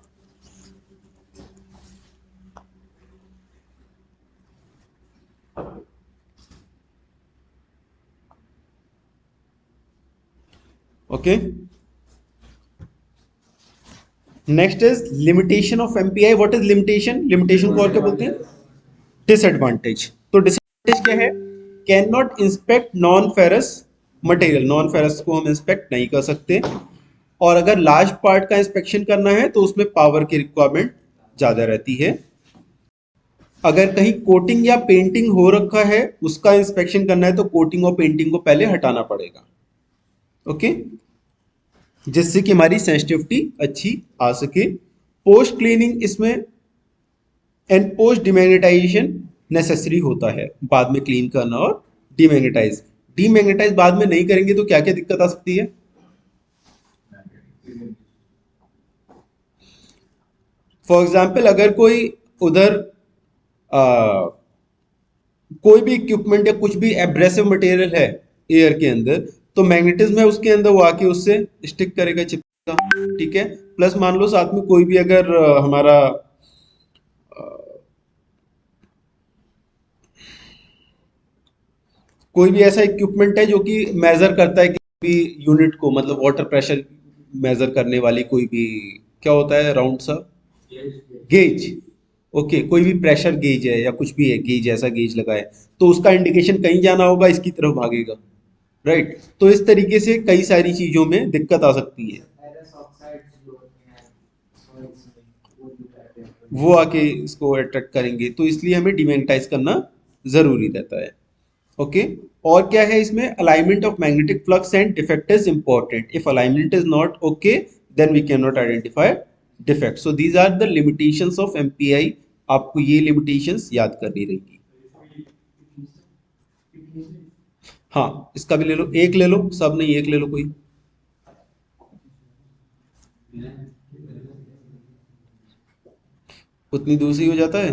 Okay, next is limitation of MPI. What is limitation, limitation को और क्या बोलते हैं, डिसएडवांटेज। तो डिसएडवांटेज क्या है, can not inspect non ferrous material, non ferrous को हम इंस्पेक्ट नहीं कर सकते, और अगर लार्ज पार्ट का इंस्पेक्शन करना है तो उसमें पावर की रिक्वायरमेंट ज्यादा रहती है। अगर कहीं कोटिंग या पेंटिंग हो रखा है उसका इंस्पेक्शन करना है तो कोटिंग और पेंटिंग को पहले हटाना पड़ेगा। ओके, जिससे कि हमारी सेंसिटिविटी अच्छी आ सके। पोस्ट क्लीनिंग इसमें एंड पोस्ट डिमैग्नेटाइजेशन नेसेसरी होता है, बाद में क्लीन करना और डीमैग्नेटाइज। डीमैग्नेटाइज बाद में नहीं करेंगे तो क्या क्या दिक्कत आ सकती है, फॉर एग्जाम्पल अगर कोई उधर कोई भी इक्विपमेंट या कुछ भी एब्रेसिव मटेरियल है एयर के अंदर, तो मैग्नेटिज्म है उसके अंदर, वो आके उससे स्टिक करेगा, चिपकेगा। ठीक है, प्लस मान लो साथ में कोई भी अगर हमारा कोई भी ऐसा इक्विपमेंट है जो कि मेजर करता है किसी भी यूनिट को, मतलब वाटर प्रेशर मेजर करने वाली कोई भी, क्या होता है राउंड सा, गेज। ओके, कोई भी प्रेशर गेज है या कुछ भी है, गेज ऐसा गेज लगा है, तो उसका इंडिकेशन कहीं जाना होगा, इसकी तरफ भागेगा, राइट। तो इस तरीके से कई सारी चीजों में दिक्कत आ सकती है, फेरस ऑक्साइड्स जो होते हैं soils में, वो जो रहते हैं, वो आके इसको अट्रैक्ट करेंगे, तो इसलिए हमें डिमैग्नेटाइज करना जरूरी रहता है। ओके, और क्या है इसमें, alignment of magnetic flux and defect is important, if alignment is not okay then we can not identify defect. So these are the limitations of MPI, आपको ये लिमिटेशंस याद करनी रहेगी। हाँ, इसका भी ले लो, एक ले लो, सब नहीं एक ले लो कोई, उतनी दूर से ही हो जाता है।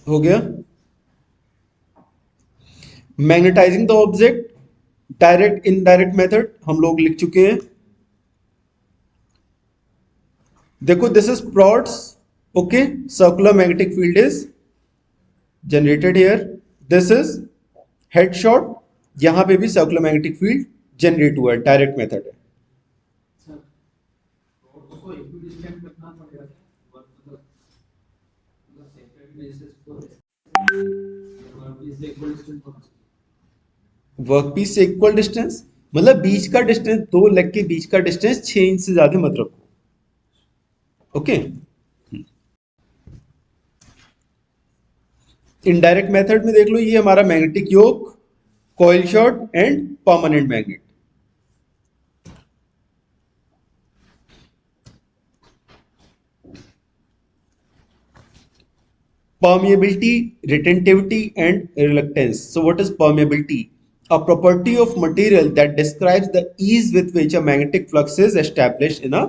हो गया। Magnetizing the object, direct indirect method हम लोग लिख चुके हैं। देखो this is plots, okay, circular magnetic field is generated here, this is headshot, यहां पे भी सर्कुलर मैग्नेटिक फील्ड जनरेट हुआ है, डायरेक्ट मेथड है। सर उसको इक्विडिस्टेंट करना पड़ेगा क्या? मतलब सेपरेट बेसिस को वर्क इज इक्विडिस्टेंट होना चाहिए। वर्कपीस से इक्वल डिस्टेंस मतलब बीच का डिस्टेंस, दो लेग के बीच का डिस्टेंस 6 इंच से ज्यादा मत रखो। ओके। इनडायरेक्ट मेथड में देख लो, ये हमारा magnetic yoke, coil shot and permanent magnet. Permeability, retentivity and reluctance. So what is permeability? A property of material that describes the ease with which a magnetic flux is established in a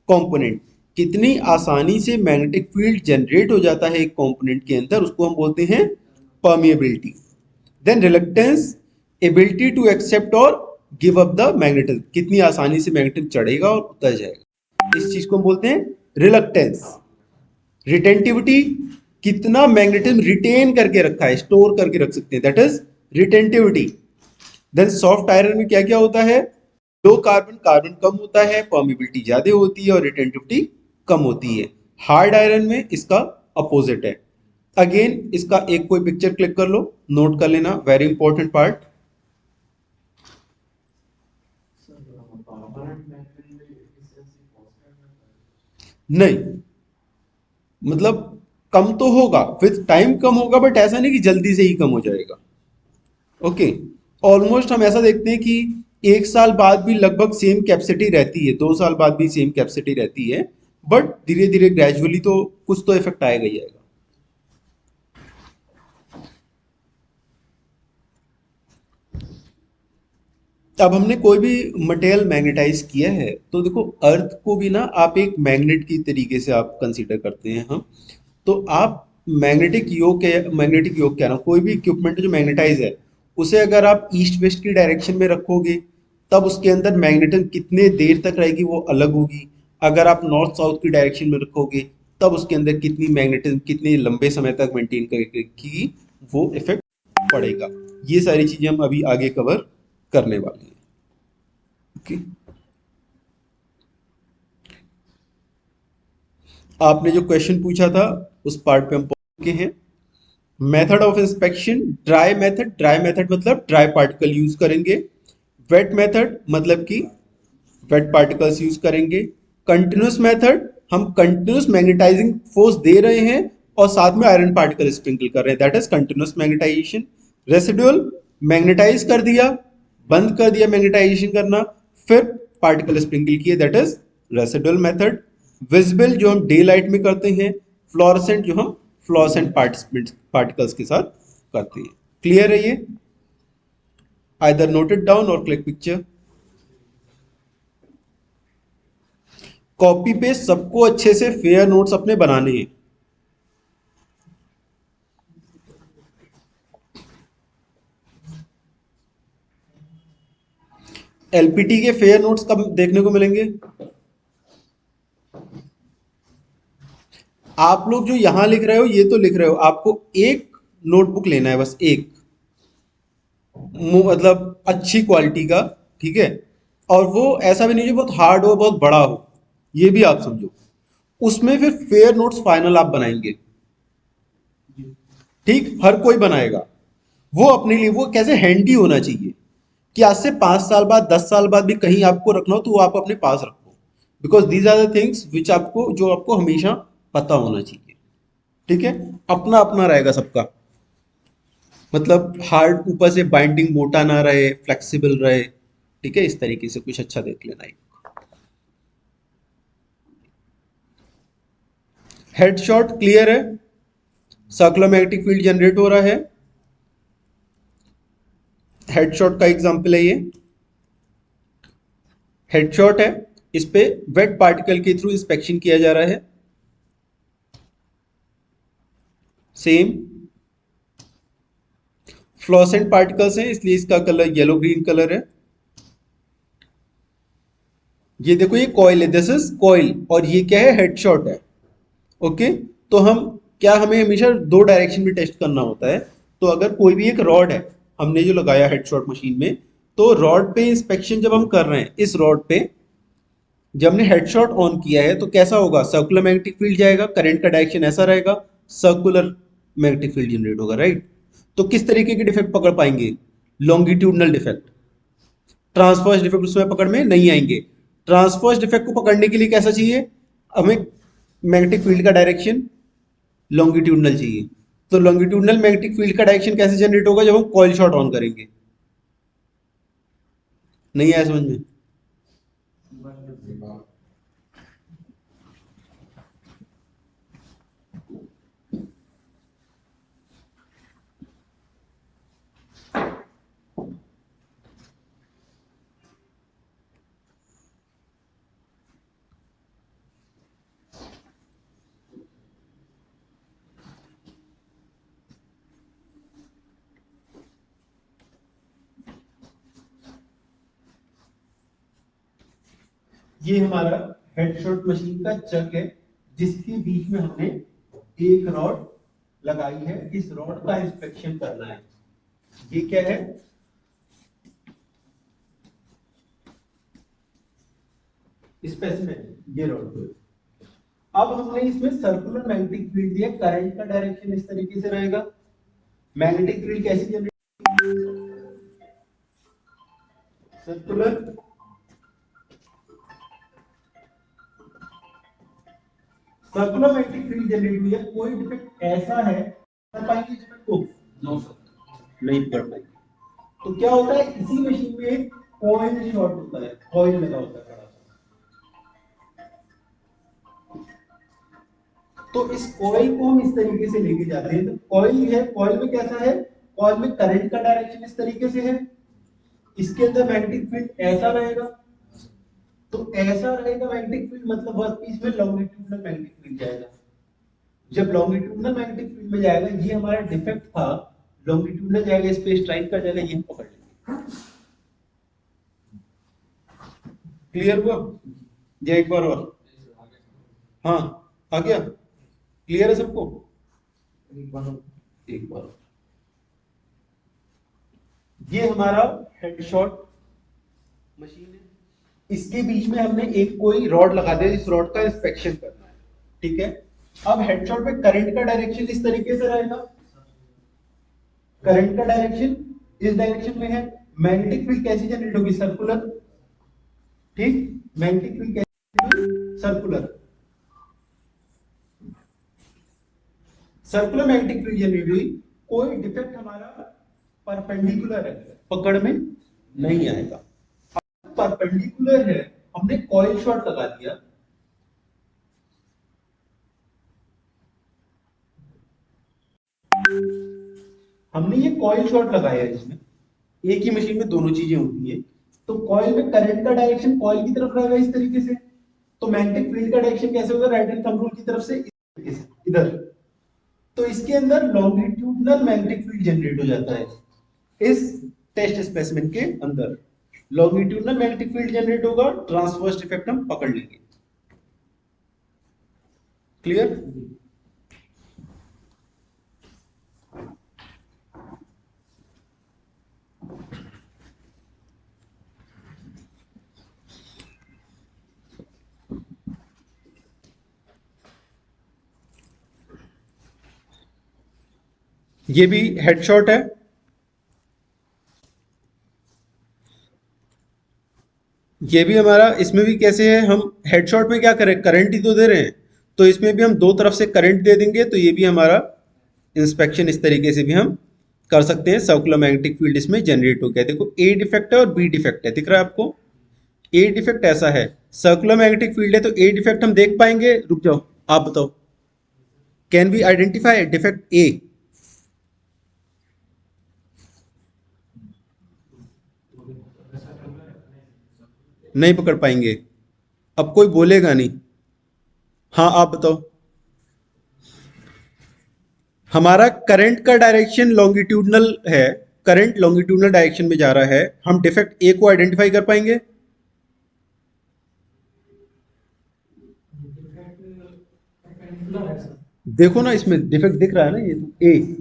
component. कितनी आसानी से magnetic field generate हो जाता है एक component के अंदर, उसको हम बोलते हैं permeability. Then reluctance, ability to accept or give up the magnetism. कितनी आसानी से मैग्नेटिज्म चढ़ेगा और उतर जाएगा, इस चीज को हम बोलते हैं रिलक्टेंस। रिटेंटिविटी, कितना मैग्नेटिज्म रिटेन करके रखा है, स्टोर करके रख सकते हैं, that is retentivity. Then soft iron में क्या क्या होता है, लो कार्बन, कार्बन कम होता है, परमिबिलिटी ज्यादा होती है और रिटेंटिविटी कम होती है। हार्ड आयरन में इसका अपोजिट है। अगेन इसका एक कोई पिक्चर क्लिक कर लो, नोट कर लेना, very important part. Sir permanent magnet में एफिशिएंसी कांस्टेंट है। नहीं, मतलब कम तो होगा, विद टाइम कम होगा, बट ऐसा नहीं कि जल्दी से ही कम हो जाएगा। ओके, ऑलमोस्ट हम ऐसा देखते हैं कि 1 साल बाद भी लगभग सेम कैपेसिटी रहती है, 2 साल बाद भी सेम कैपेसिटी रहती है, बट धीरे धीरे ग्रेजुअली तो कुछ तो इफेक्ट आएगा ही आएगा। अब हमने कोई भी मटेरियल मैग्नेटाइज किया है, तो देखो अर्थ को भी ना आप एक मैग्नेट की तरीके से आप कंसीडर करते हैं हम। तो आप मैग्नेटिक योग कह रहा हूँ, कोई भी इक्विपमेंट जो मैग्नेटाइज है, उसे अगर आप ईस्ट वेस्ट की डायरेक्शन में रखोगे, तब उसके अंदर मैग्नेटिज्म कितने देर तक रहेगी वो अलग होगी। अगर आप नॉर्थ साउथ की डायरेक्शन में रखोगे, तब उसके अंदर कितनी मैग्नेटिज्म कितने लंबे समय तक मेंटेन करेगी, वो इफेक्ट पड़ेगा। ये सारी चीजें हम अभी आगे कवर करने वाले हैं। ओके, आपने जो क्वेश्चन पूछा था उस पार्ट पे हम पहुंच चुके हैं। Method of inspection, dry method मतलब ड्राई पार्टिकल यूज करेंगे। वेट मेथड मतलब कि वेट पार्टिकल्स यूज करेंगे। कंटिन्यूस मेथड, हम कंटिन्यूस मैग्नेटाइजिंग फोर्स दे रहे हैं और साथ में आयरन पार्टिकल स्प्रिंकल कर रहे हैं, that is continuous magnetization. Residual, magnetize कर दिया, बंद कर दिया मैग्नेटाइजेशन करना, फिर पार्टिकल स्प्रिंकल किए, that is residual method. Visible जो हम डे लाइट में करते हैं, फ्लोरेसेंट जो हम फ्लोरेसेंट पार्टिकल्स के साथ करते हैं। क्लियर है ये? आइदर नोट इट डाउन और क्लिक पिक्चर। कॉपी पेस्ट सबको अच्छे से फेयर नोट्स अपने बनाने हैं। एलपीटी के फेयर नोट्स कब देखने को मिलेंगे? आप लोग जो यहां लिख रहे हो ये तो लिख रहे हो, आपको एक नोटबुक लेना है, बस एक, मतलब अच्छी क्वालिटी का, ठीक है? और वो ऐसा भी नहीं जो बहुत हार्ड हो बहुत बड़ा हो, ये भी आप समझो। उसमें फिर फेयर नोट्स फाइनल आप बनाएंगे, ठीक? हर कोई बनाएगा। वो अपने लिए वो कैसे हैंडी होना चाहिए कि आज से 5 साल बाद 10 साल बाद भी कहीं आपको रखना हो तो वो आप अपने पास रखो, because these are the things which आपको जो आपको हमेशा पता होना चाहिए। ठीक है, अपना अपना रहेगा सबका, मतलब हार्ड ऊपर से बाइंडिंग मोटा ना रहे, फ्लेक्सिबल रहे। ठीक है, इस तरीके से कुछ अच्छा देख लेना। हेड शॉट क्लियर है, सर्कुलर मैग्नेटिक फील्ड जनरेट हो रहा है। हेड शॉट का एग्जांपल है ये, हेड शॉट है, इस पे वेट पार्टिकल के थ्रू इंस्पेक्शन किया जा रहा है। सेम फ्लोसेंट पार्टिकल्स हैं इसलिए इसका कलर येलो ग्रीन कलर है। ये देखो ये कॉइल है, दिस इज कॉइल, और ये क्या है, हेडशॉट है। ओके, तो हमें हमेशा दो डायरेक्शन में टेस्ट करना होता है। तो अगर कोई भी एक रॉड है हमने जो लगाया हेडशॉट मशीन में, तो रॉड पे इंस्पेक्शन जब हम कर रहे हैं, इस रॉड पे जब हमने हेडशॉट ऑन किया है तो कैसा होगा, सर्कुलर मैग्नेटिक फील्ड जाएगा, करंट का डायरेक्शन ऐसा रहेगा, सर्कुलर मैग्नेटिक फील्ड जनरेट होगा, राइट। तो किस तरीके के डिफेक्ट पकड़ पाएंगे, लॉन्गिट्यूडनल डिफेक्ट, ट्रांसवर्स डिफेक्ट उसमें पकड़ में नहीं आएंगे। ट्रांसवर्स डिफेक्ट को पकड़ने के लिए कैसा चाहिए हमें, मैग्नेटिक फील्ड का डायरेक्शन लॉन्गिट्यूडनल चाहिए। तो लॉन्गिट्यूडनल मैग्नेटिक फील्ड का डायरेक्शन कैसे जनरेट होगा, जब हम कॉइल शॉट ऑन करेंगे। नहीं आया समझ में? ये हमारा हेडशॉट मशीन का चक है, जिसके बीच में हमने एक रॉड लगाई है। इस रॉड का इंस्पेक्शन करना है। ये क्या है, स्पेसिमेन, ये रॉड। अब हमने इसमें सर्कुलर मैग्नेटिक फील्ड दिया, करंट का डायरेक्शन इस तरीके से रहेगा। मैग्नेटिक फील्ड कैसी generate, circular circular magnetic field generate हुई है। कोई डिफेक्ट ऐसा है, कर पाएंगे डिफेक्ट को? नो सर, नहीं कर पाएंगे। तो क्या होता है, इसी मशीन में एक कॉइल शॉर्ट होता है, कॉइल लगा होता है बड़ा सा। तो इस कॉइल को हम इस तरीके से लेके जाते हैं। तो कॉइल है, कॉइल में कैसा है, कॉइल में करंट का डायरेक्शन इस तरीके से है, इसके अंदर मैग्नेटिक फील्ड ऐसा रहेगा। तो ऐसा रहेगा मैग्नेटिक फील्ड, मतलब वर्कपीस में लॉन्गिट्यूडनल मैग्नेटिक फील्ड जाएगा। जब लॉन्गिट्यूडनल मैग्नेटिक फील्ड में जाएगा, ये हमारा डिफेक्ट था, लॉन्गिट्यूडनल जाएगा, इस पे स्ट्राइक कर जाएगा, ये पकड़ लेंगे। क्लियर हुआ? या एक बार और? हाँ, आ गया? क्लियर है सबको? एक बार ये हमारा हेडशॉट मशीन है, इसके बीच में हमने एक कोई रॉड लगा दिया, इस रॉड का इंस्पेक्शन करना है, ठीक है। अब हेडशॉट में करंट का डायरेक्शन इस तरीके से रहेगा, करंट का डायरेक्शन इस डायरेक्शन में है। मैग्नेटिक फील्ड कैसी जनरेट होगी, सर्कुलर, ठीक। मैग्नेटिक फील्ड कैसी, circular, circular magnetic field generate हुई। कोई डिफेक्ट हमारा परपेंडिकुलर है, पकड़ में नहीं आएगा। परपेंडिकुलर है, हमने कॉइल शॉट लगा दिया, हमने ये कॉइल शॉट लगाया है, इसमें एक ही मशीन में दोनों चीजें होती है। तो कॉइल में करंट का डायरेक्शन कॉइल की तरफ रहेगा इस तरीके से, तो मैग्नेटिक फील्ड का डायरेक्शन कैसे होगा, राइट हैंड थंब रूल की तरफ से इस तरीके से, इधर। तो इसके अंदर लॉन्गिट्यूडनल मैग्नेटिक फील्ड जनरेट हो जाता है, इस टेस्ट स्पेसिमेन के अंदर लॉन्गिट्यूडनल मैग्नेटिक फील्ड जनरेट होगा, ट्रांसवर्स इफेक्ट हम पकड़ लेंगे। क्लियर? ये भी हेडशॉट है, ये भी हमारा, इसमें भी कैसे है, हम हेडशॉट में क्या करें, करंट ही तो दे रहे हैं, तो इसमें भी हम दो तरफ से करंट दे देंगे, तो ये भी हमारा इंस्पेक्शन इस तरीके से भी हम कर सकते हैं। सर्कुलर मैग्नेटिक फील्ड इसमें जनरेट हो गया। देखो ए डिफेक्ट है और बी डिफेक्ट है, दिख रहा है आपको? ए डिफेक्ट ऐसा है, सर्कुलर मैग्नेटिक फील्ड है, तो ए डिफेक्ट हम देख पाएंगे, रुक जाओ आप बताओ, कैन वी आइडेंटिफाई डिफेक्ट ए? नहीं पकड़ पाएंगे, अब कोई बोलेगा नहीं। हाँ आप बताओ। हमारा करंट का डायरेक्शन लॉन्गिट्यूडनल है, करंट लॉन्गिट्यूडनल डायरेक्शन में जा रहा है, हम डिफेक्ट ए को आइडेंटिफाई कर पाएंगे? देखो ना, इसमें डिफेक्ट दिख रहा है ना, ये तो ए।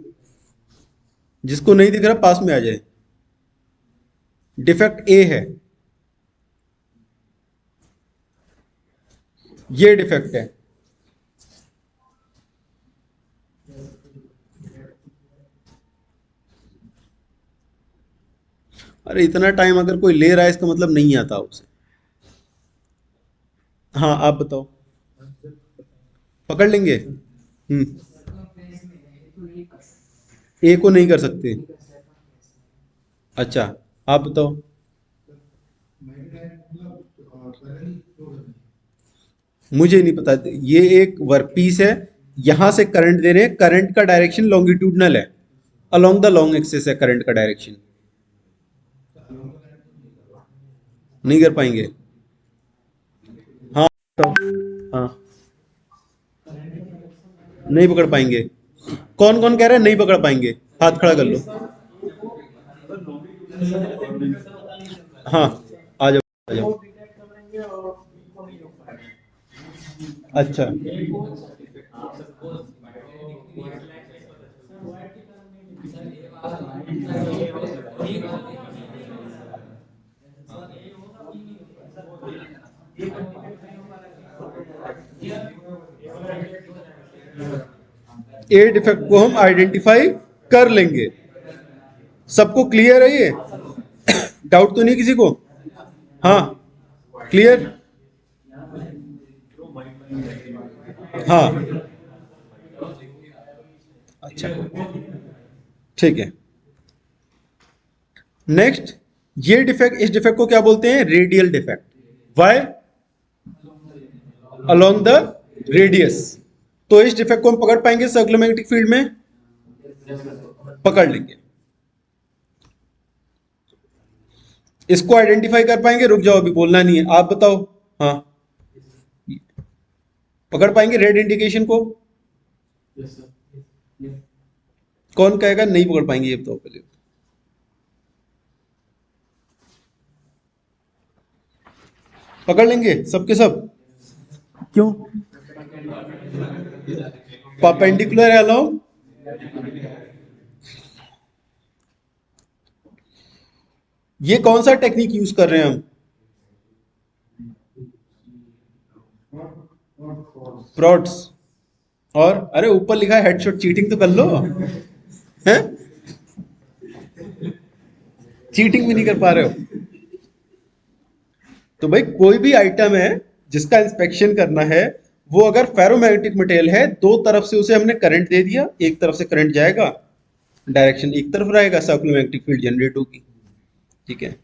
जिसको नहीं दिख रहा पास में आ जाए। डिफेक्ट ए है, ये डिफेक्ट है। अरे इतना टाइम अगर कोई ले रहा है इसका मतलब नहीं आता उसे। हाँ आप बताओ, पकड़ लेंगे। सर्कमफ्रेंस में है तो ये कर सकते ए को नहीं कर सकते। हैं, सर्कमफ्रेंस में। अच्छा आप बताओ। मुझे नहीं पता, ये एक वर्कपीस है, यहां से करंट दे रहे हैं, करंट का डायरेक्शन लॉन्गिट्यूडनल है, अलोंग द लॉन्ग एक्सिस है करंट का डायरेक्शन। नहीं कर पाएंगे? हाँ बताओ। हाँ नहीं पकड़ पाएंगे। कौन कौन कह रहा है नहीं पकड़ पाएंगे? हाथ खड़ा कर लो। हाँ आ जाओ आ जाओ। अच्छा ए डिफेक्ट को हम आइडेंटिफाई कर लेंगे। सबको क्लियर है ये? डाउट तो नहीं किसी को? हाँ क्लियर? हाँ अच्छा ठीक है। नेक्स्ट, ये डिफेक्ट, इस डिफेक्ट को क्या बोलते हैं? Radial defect. Why? Along the radius. तो इस डिफेक्ट को हम पकड़ पाएंगे सर्कुलर मैग्नेटिक फील्ड में? पकड़ लेंगे। इसको आइडेंटिफाई कर पाएंगे? रुक जाओ अभी बोलना नहीं है, आप बताओ। हाँ पकड़ पाएंगे रेड इंडिकेशन को? कौन कहेगा नहीं पकड़ पाएंगे, ये बताओ पहले। पकड़ लेंगे सबके सब? क्यों? परपेंडिकुलर है अलोंग। ये कौन सा टेक्निक यूज कर रहे हैं हम? प्रोट्स। और अरे ऊपर लिखा है हेडशॉट, चीटिंग तो कर लो हैं? चीटिंग भी नहीं कर पा रहे हो? तो भाई कोई भी आइटम है जिसका इंस्पेक्शन करना है, वो अगर फेरोमैग्नेटिक मटेरियल है, दो तरफ से उसे हमने करंट दे दिया, एक तरफ से करंट जाएगा, डायरेक्शन एक तरफ रहेगा, सर्कुलर मैग्नेटिक फील्ड जनरेट होगी। ठीक है,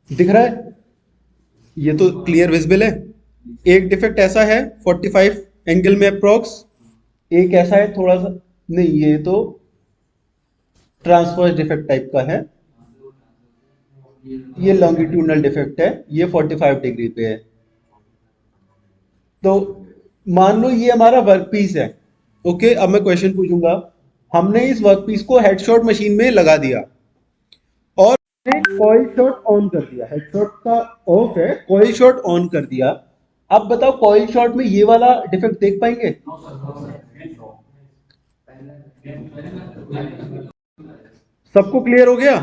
दिख रहा है? ये तो क्लियर विजिबल है। एक डिफेक्ट ऐसा है 45 एंगल में अप्रोक्स, एक ऐसा है थोड़ा सा, नहीं ये तो ट्रांसवर्स डिफेक्ट टाइप का है, ये लॉन्गिट्यूडनल डिफेक्ट है, ये 45 डिग्री पे है। तो मान लो ये हमारा वर्कपीस है। ओके, अब मैं क्वेश्चन पूछूंगा, हमने इस वर्कपीस को हेडशॉट मशीन में लगा दिया और कॉइल शॉट ऑन कर दिया, हेडशॉट का ऑफ है, कॉइल शॉट ऑन कर दिया। अब बताओ कॉइल शॉट में ये वाला डिफेक्ट देख पाएंगे? सबको क्लियर हो गया?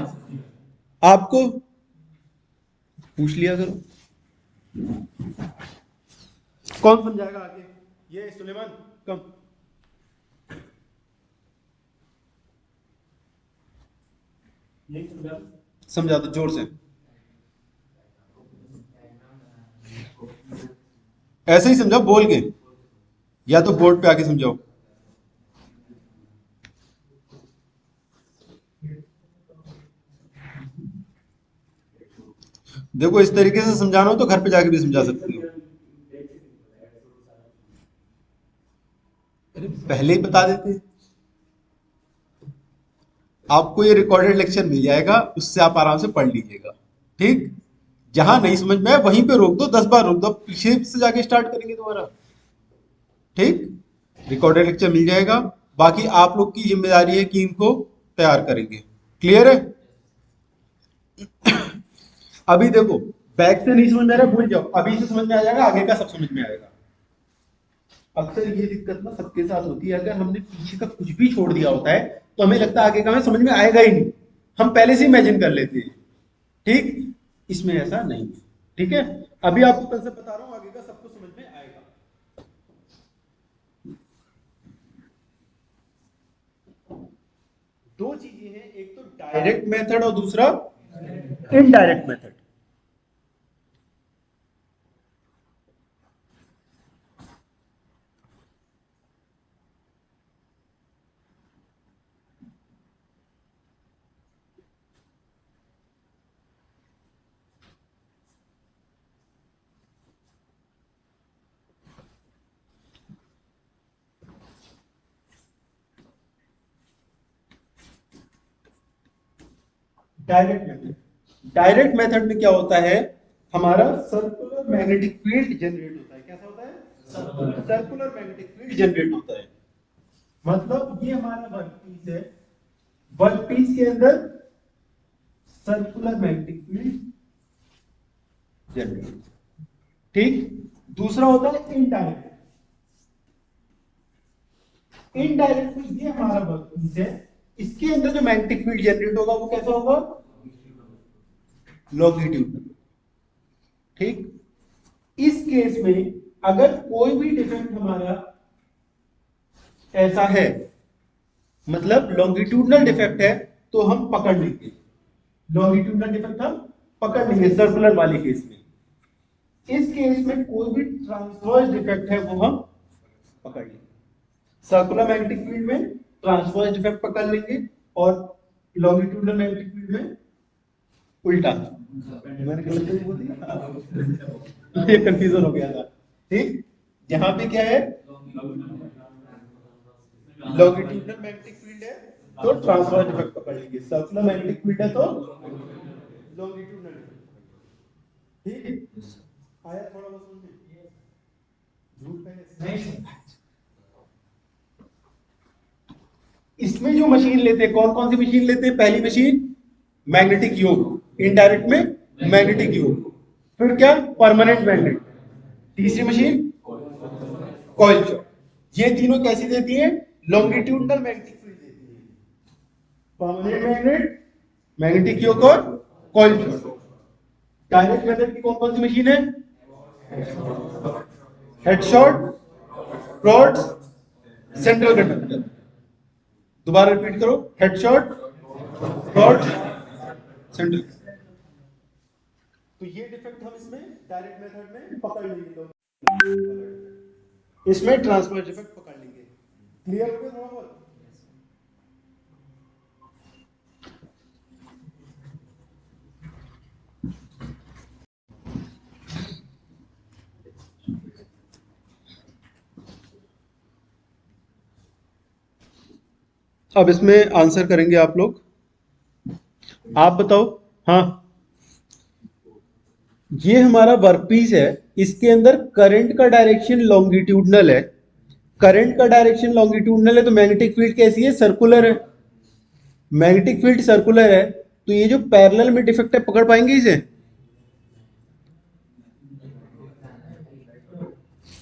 आपको पूछ लिया करो। कौन समझाएगा आगे? ये सुलेमान कम समझा दो जोर से। ऐसे ही समझाओ बोल के, या तो बोर्ड पे आके समझाओ। देखो इस तरीके से समझाना हो तो घर पे जाके भी समझा सकते हो। अरे पहले ही बता देते, आपको ये रिकॉर्डेड लेक्चर मिल जाएगा, उससे आप आराम से पढ़ लीजिएगा। ठीक, जहां नहीं समझ में आए वहीं पे रोक दो, 10 बार रोक दो, पीछे से जाके स्टार्ट करेंगे दोबारा। ठीक, रिकॉर्डेड लेक्चर मिल जाएगा, बाकी आप लोग की जिम्मेदारी है कि इनको तैयार करेंगे। क्लियर है? अभी देखो, बैक से नहीं समझ में आ रहा भूल जाओ, अभी से समझ में आ जाएगा, आगे का सब समझ में आएगा। अक्सर ये दिक्कत ना सबके साथ होती है, अगर हमने पीछे का कुछ भी छोड़ दिया होता है तो हमें लगता है आगे का हमें समझ में आएगा ही नहीं, हम पहले से इमेजिन कर लेते हैं। ठीक, इसमें ऐसा नहीं है। ठीक है, अभी आपको कल से बता रहा हूं, आगे का सबको समझ में आएगा। दो चीजें हैं, एक तो डायरेक्ट मेथड और दूसरा इनडायरेक्ट मेथड। डायरेक्ट मेथड में क्या होता है, हमारा सर्कुलर मैग्नेटिक फील्ड जनरेट होता है। कैसा होता है? सर्कुलर मैग्नेटिक फील्ड जनरेट होता है। मतलब ये हमारा वर्कपीस है, वर्कपीस के अंदर सर्कुलर मैग्नेटिक फील्ड जनरेट। ठीक, दूसरा होता है इनडायरेक्ट। इनडायरेक्ट में ये हमारा वर्कपीस है, इसके अंदर जो मैग्नेटिक फील्ड जनरेट होगा वो कैसा होगा? लॉन्गिट्यूडनल। ठीक, इस केस में अगर कोई भी डिफेक्ट हमारा ऐसा है, मतलब लॉन्गिट्यूडनल डिफेक्ट है, तो हम पकड़ लेंगे। लॉन्गिट्यूडनल डिफेक्ट हम पकड़ लेंगे सर्कुलर वाले केस में। इस केस में कोई भी ट्रांसवर्स डिफेक्ट है वो हम पकड़ लेंगे। सर्कुलर मैग्नेटिक फील्ड में ट्रांसवर्स डिफेक्ट पकड़ लेंगे और लॉन्गिट्यूडनल मैग्नेटिक फील्ड में उल्टा। मैंने गलत तो बोल दिया, ये कंफ्यूजन हो गया था। ठीक, यहाँ पे क्या है, लॉन्गिट्यूडनल मैग्नेटिक फील्ड है तो ट्रांसवर्स डिफेक्ट पकड़ लेंगे, सर्कुलर मैग्नेटिक फील्ड है तो लॉन्गिट्यूडनल। ठीक, आया थोड़ा बहुत समझ में? झूठ पहले इसमें जो मशीन लेते हैं, कौन कौन सी मशीन लेते हैं? पहली मशीन मैग्नेटिक योक, इनडायरेक्ट में मैग्नेटिक योक, फिर क्या? Permanent magnet. तीसरी मशीन कॉइल चॉक। ये तीनों कैसी देती है? लॉन्गिट्यूडनल मैग्नेटिक फील्ड देती है। परमानेंट मैग्नेट, मैग्नेटिक योक और कॉइल चॉक। डायरेक्ट मेथड की कौन कौन सी मशीन है? Headshot, rods, central conductor. दोबारा रिपीट करो, हेडशॉट, रॉड, सेंट्रल। तो ये डिफेक्ट हम इसमें डायरेक्ट मेथड में पकड़ लेंगे, इसमें ट्रांसवर्स डिफेक्ट पकड़ लेंगे। क्लियर हो गया थोड़ा बहुत? अब इसमें आंसर करेंगे आप लोग। आप बताओ। हाँ, ये हमारा वर्कपीस है, इसके अंदर करंट का डायरेक्शन लॉन्गिट्यूडनल है। करंट का डायरेक्शन लॉन्गिट्यूडनल है तो मैग्नेटिक फील्ड कैसी है? सर्कुलर है। मैग्नेटिक फील्ड सर्कुलर है तो ये जो पैरेलल में डिफेक्ट है, पकड़ पाएंगे इसे?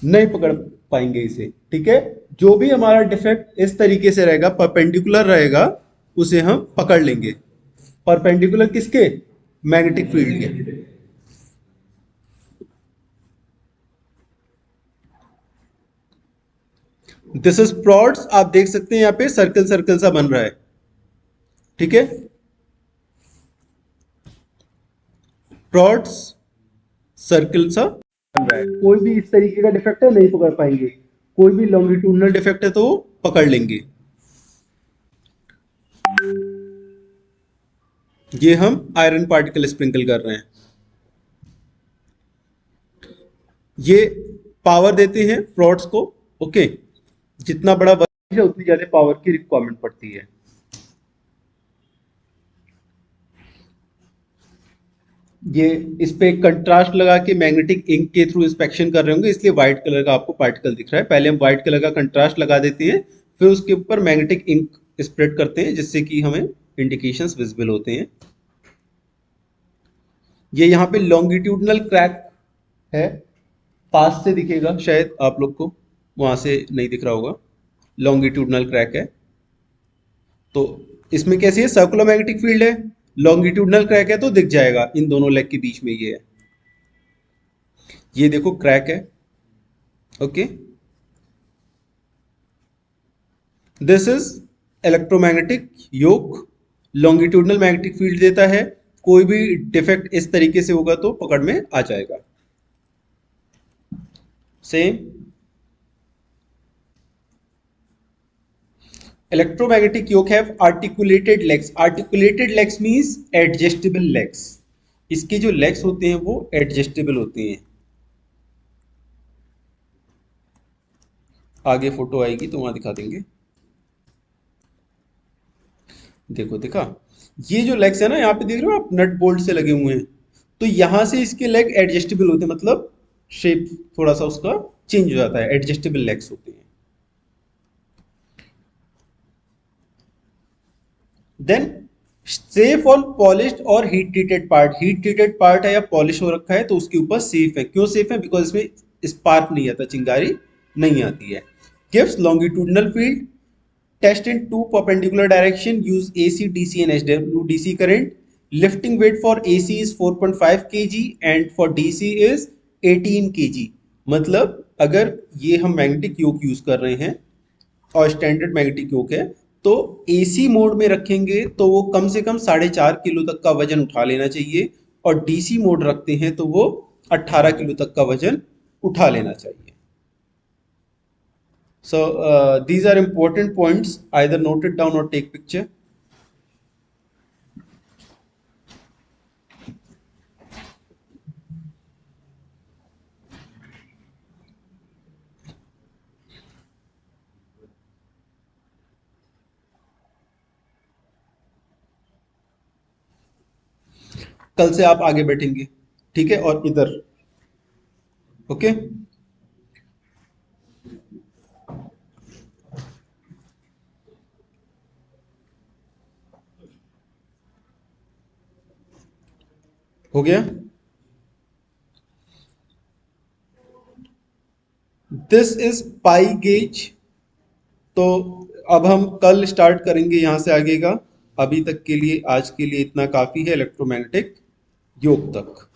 नहीं पकड़ पाएंगे इसे। ठीक है, जो भी हमारा डिफेक्ट इस तरीके से रहेगा, परपेंडिकुलर रहेगा, उसे हम पकड़ लेंगे। परपेंडिकुलर किसके? मैग्नेटिक फील्ड के। दिस इज प्लॉट्स, आप देख सकते हैं यहाँ पे सर्कल सर्कल सा बन रहा है। ठीक है, प्लॉट्स सर्कल सा बन रहा है। कोई भी इस तरीके का डिफेक्ट है नहीं पकड़ पाएंगे, कोई भी लॉन्गिट्यूडनल डिफेक्ट है तो वो पकड़ लेंगे। ये हम आयरन पार्टिकल स्प्रिंकल कर रहे हैं। ये पावर देते हैं प्लॉट्स को। ओके, जितना बड़ा वर्क है उतनी ज्यादा पावर की रिक्वायरमेंट पड़ती है। ये इस पे कंट्रास्ट लगा के मैग्नेटिक इंक के थ्रू इंस्पेक्शन कर रहे होंगे, इसलिए व्हाइट कलर का आपको पार्टिकल दिख रहा है। पहले हम व्हाइट कलर का कंट्रास्ट लगा देते हैं, फिर उसके ऊपर मैग्नेटिक इंक स्प्रेड करते हैं जिससे कि हमें इंडिकेशंस विजिबल होते हैं। ये यहाँ पे लॉन्गिट्यूडनल क्रैक है, पास से दिखेगा शायद आप लोग को, वहां से नहीं दिख रहा होगा, लॉन्गिट्यूडनल क्रैक है। तो इसमें कैसी है, सर्कुलर मैग्नेटिक फील्ड है, लॉन्गिट्यूडनल क्रैक है तो दिख जाएगा, इन दोनों लेग के बीच में ये है, ये देखो क्रैक है। Okay, this is electromagnetic yoke, longitudinal magnetic field देता है, कोई भी डिफेक्ट इस तरीके से होगा तो पकड़ में आ जाएगा। Same electromagnetic yoke have articulated legs, articulated legs means adjustable legs, इसके जो legs होते हैं वो adjustable होते हैं। आगे फोटो आएगी तो वहां दिखा देंगे। देखो दिखा, ये जो लेग्स है ना, यहाँ पे देख रहे हो आप, नट बोल्ट से लगे हुए हैं, तो यहां से इसके लेग एडजस्टेबल होते हैं, मतलब शेप थोड़ा सा उसका चेंज हो जाता है, एडजस्टेबल लेग्स होते हैं। देन सेफ ऑन पॉलिश्ड और heat treated part, heat treated part है या पॉलिश हो रखा है तो उसके ऊपर सेफ है। क्यों सेफ है? बिकॉज इसमें स्पार्क नहीं आता, चिंगारी नहीं आती है। Gives longitudinal field, test in two perpendicular direction, use AC DC and HWDC current, lifting weight for AC is 4.5 kg and for DC is 18 kg। मतलब अगर ये हम मैग्नेटिक योक यूज कर रहे हैं और स्टैंडर्ड मैग्नेटिक योक है तो AC मोड में रखेंगे तो वो कम से कम 4.5 किलो तक का वजन उठा लेना चाहिए, और DC मोड रखते हैं तो वो 18 किलो तक का वजन उठा लेना चाहिए। So these are important points, either note it down or take picture. कल से आप आगे बैठेंगे, ठीक है, और इधर, ओके। हो गया? This is pi gauge. तो अब हम कल स्टार्ट करेंगे यहाँ से आगे का। अभी तक के लिए, आज के लिए इतना काफी है इलेक्ट्रोमैग्नेटिक योग तक।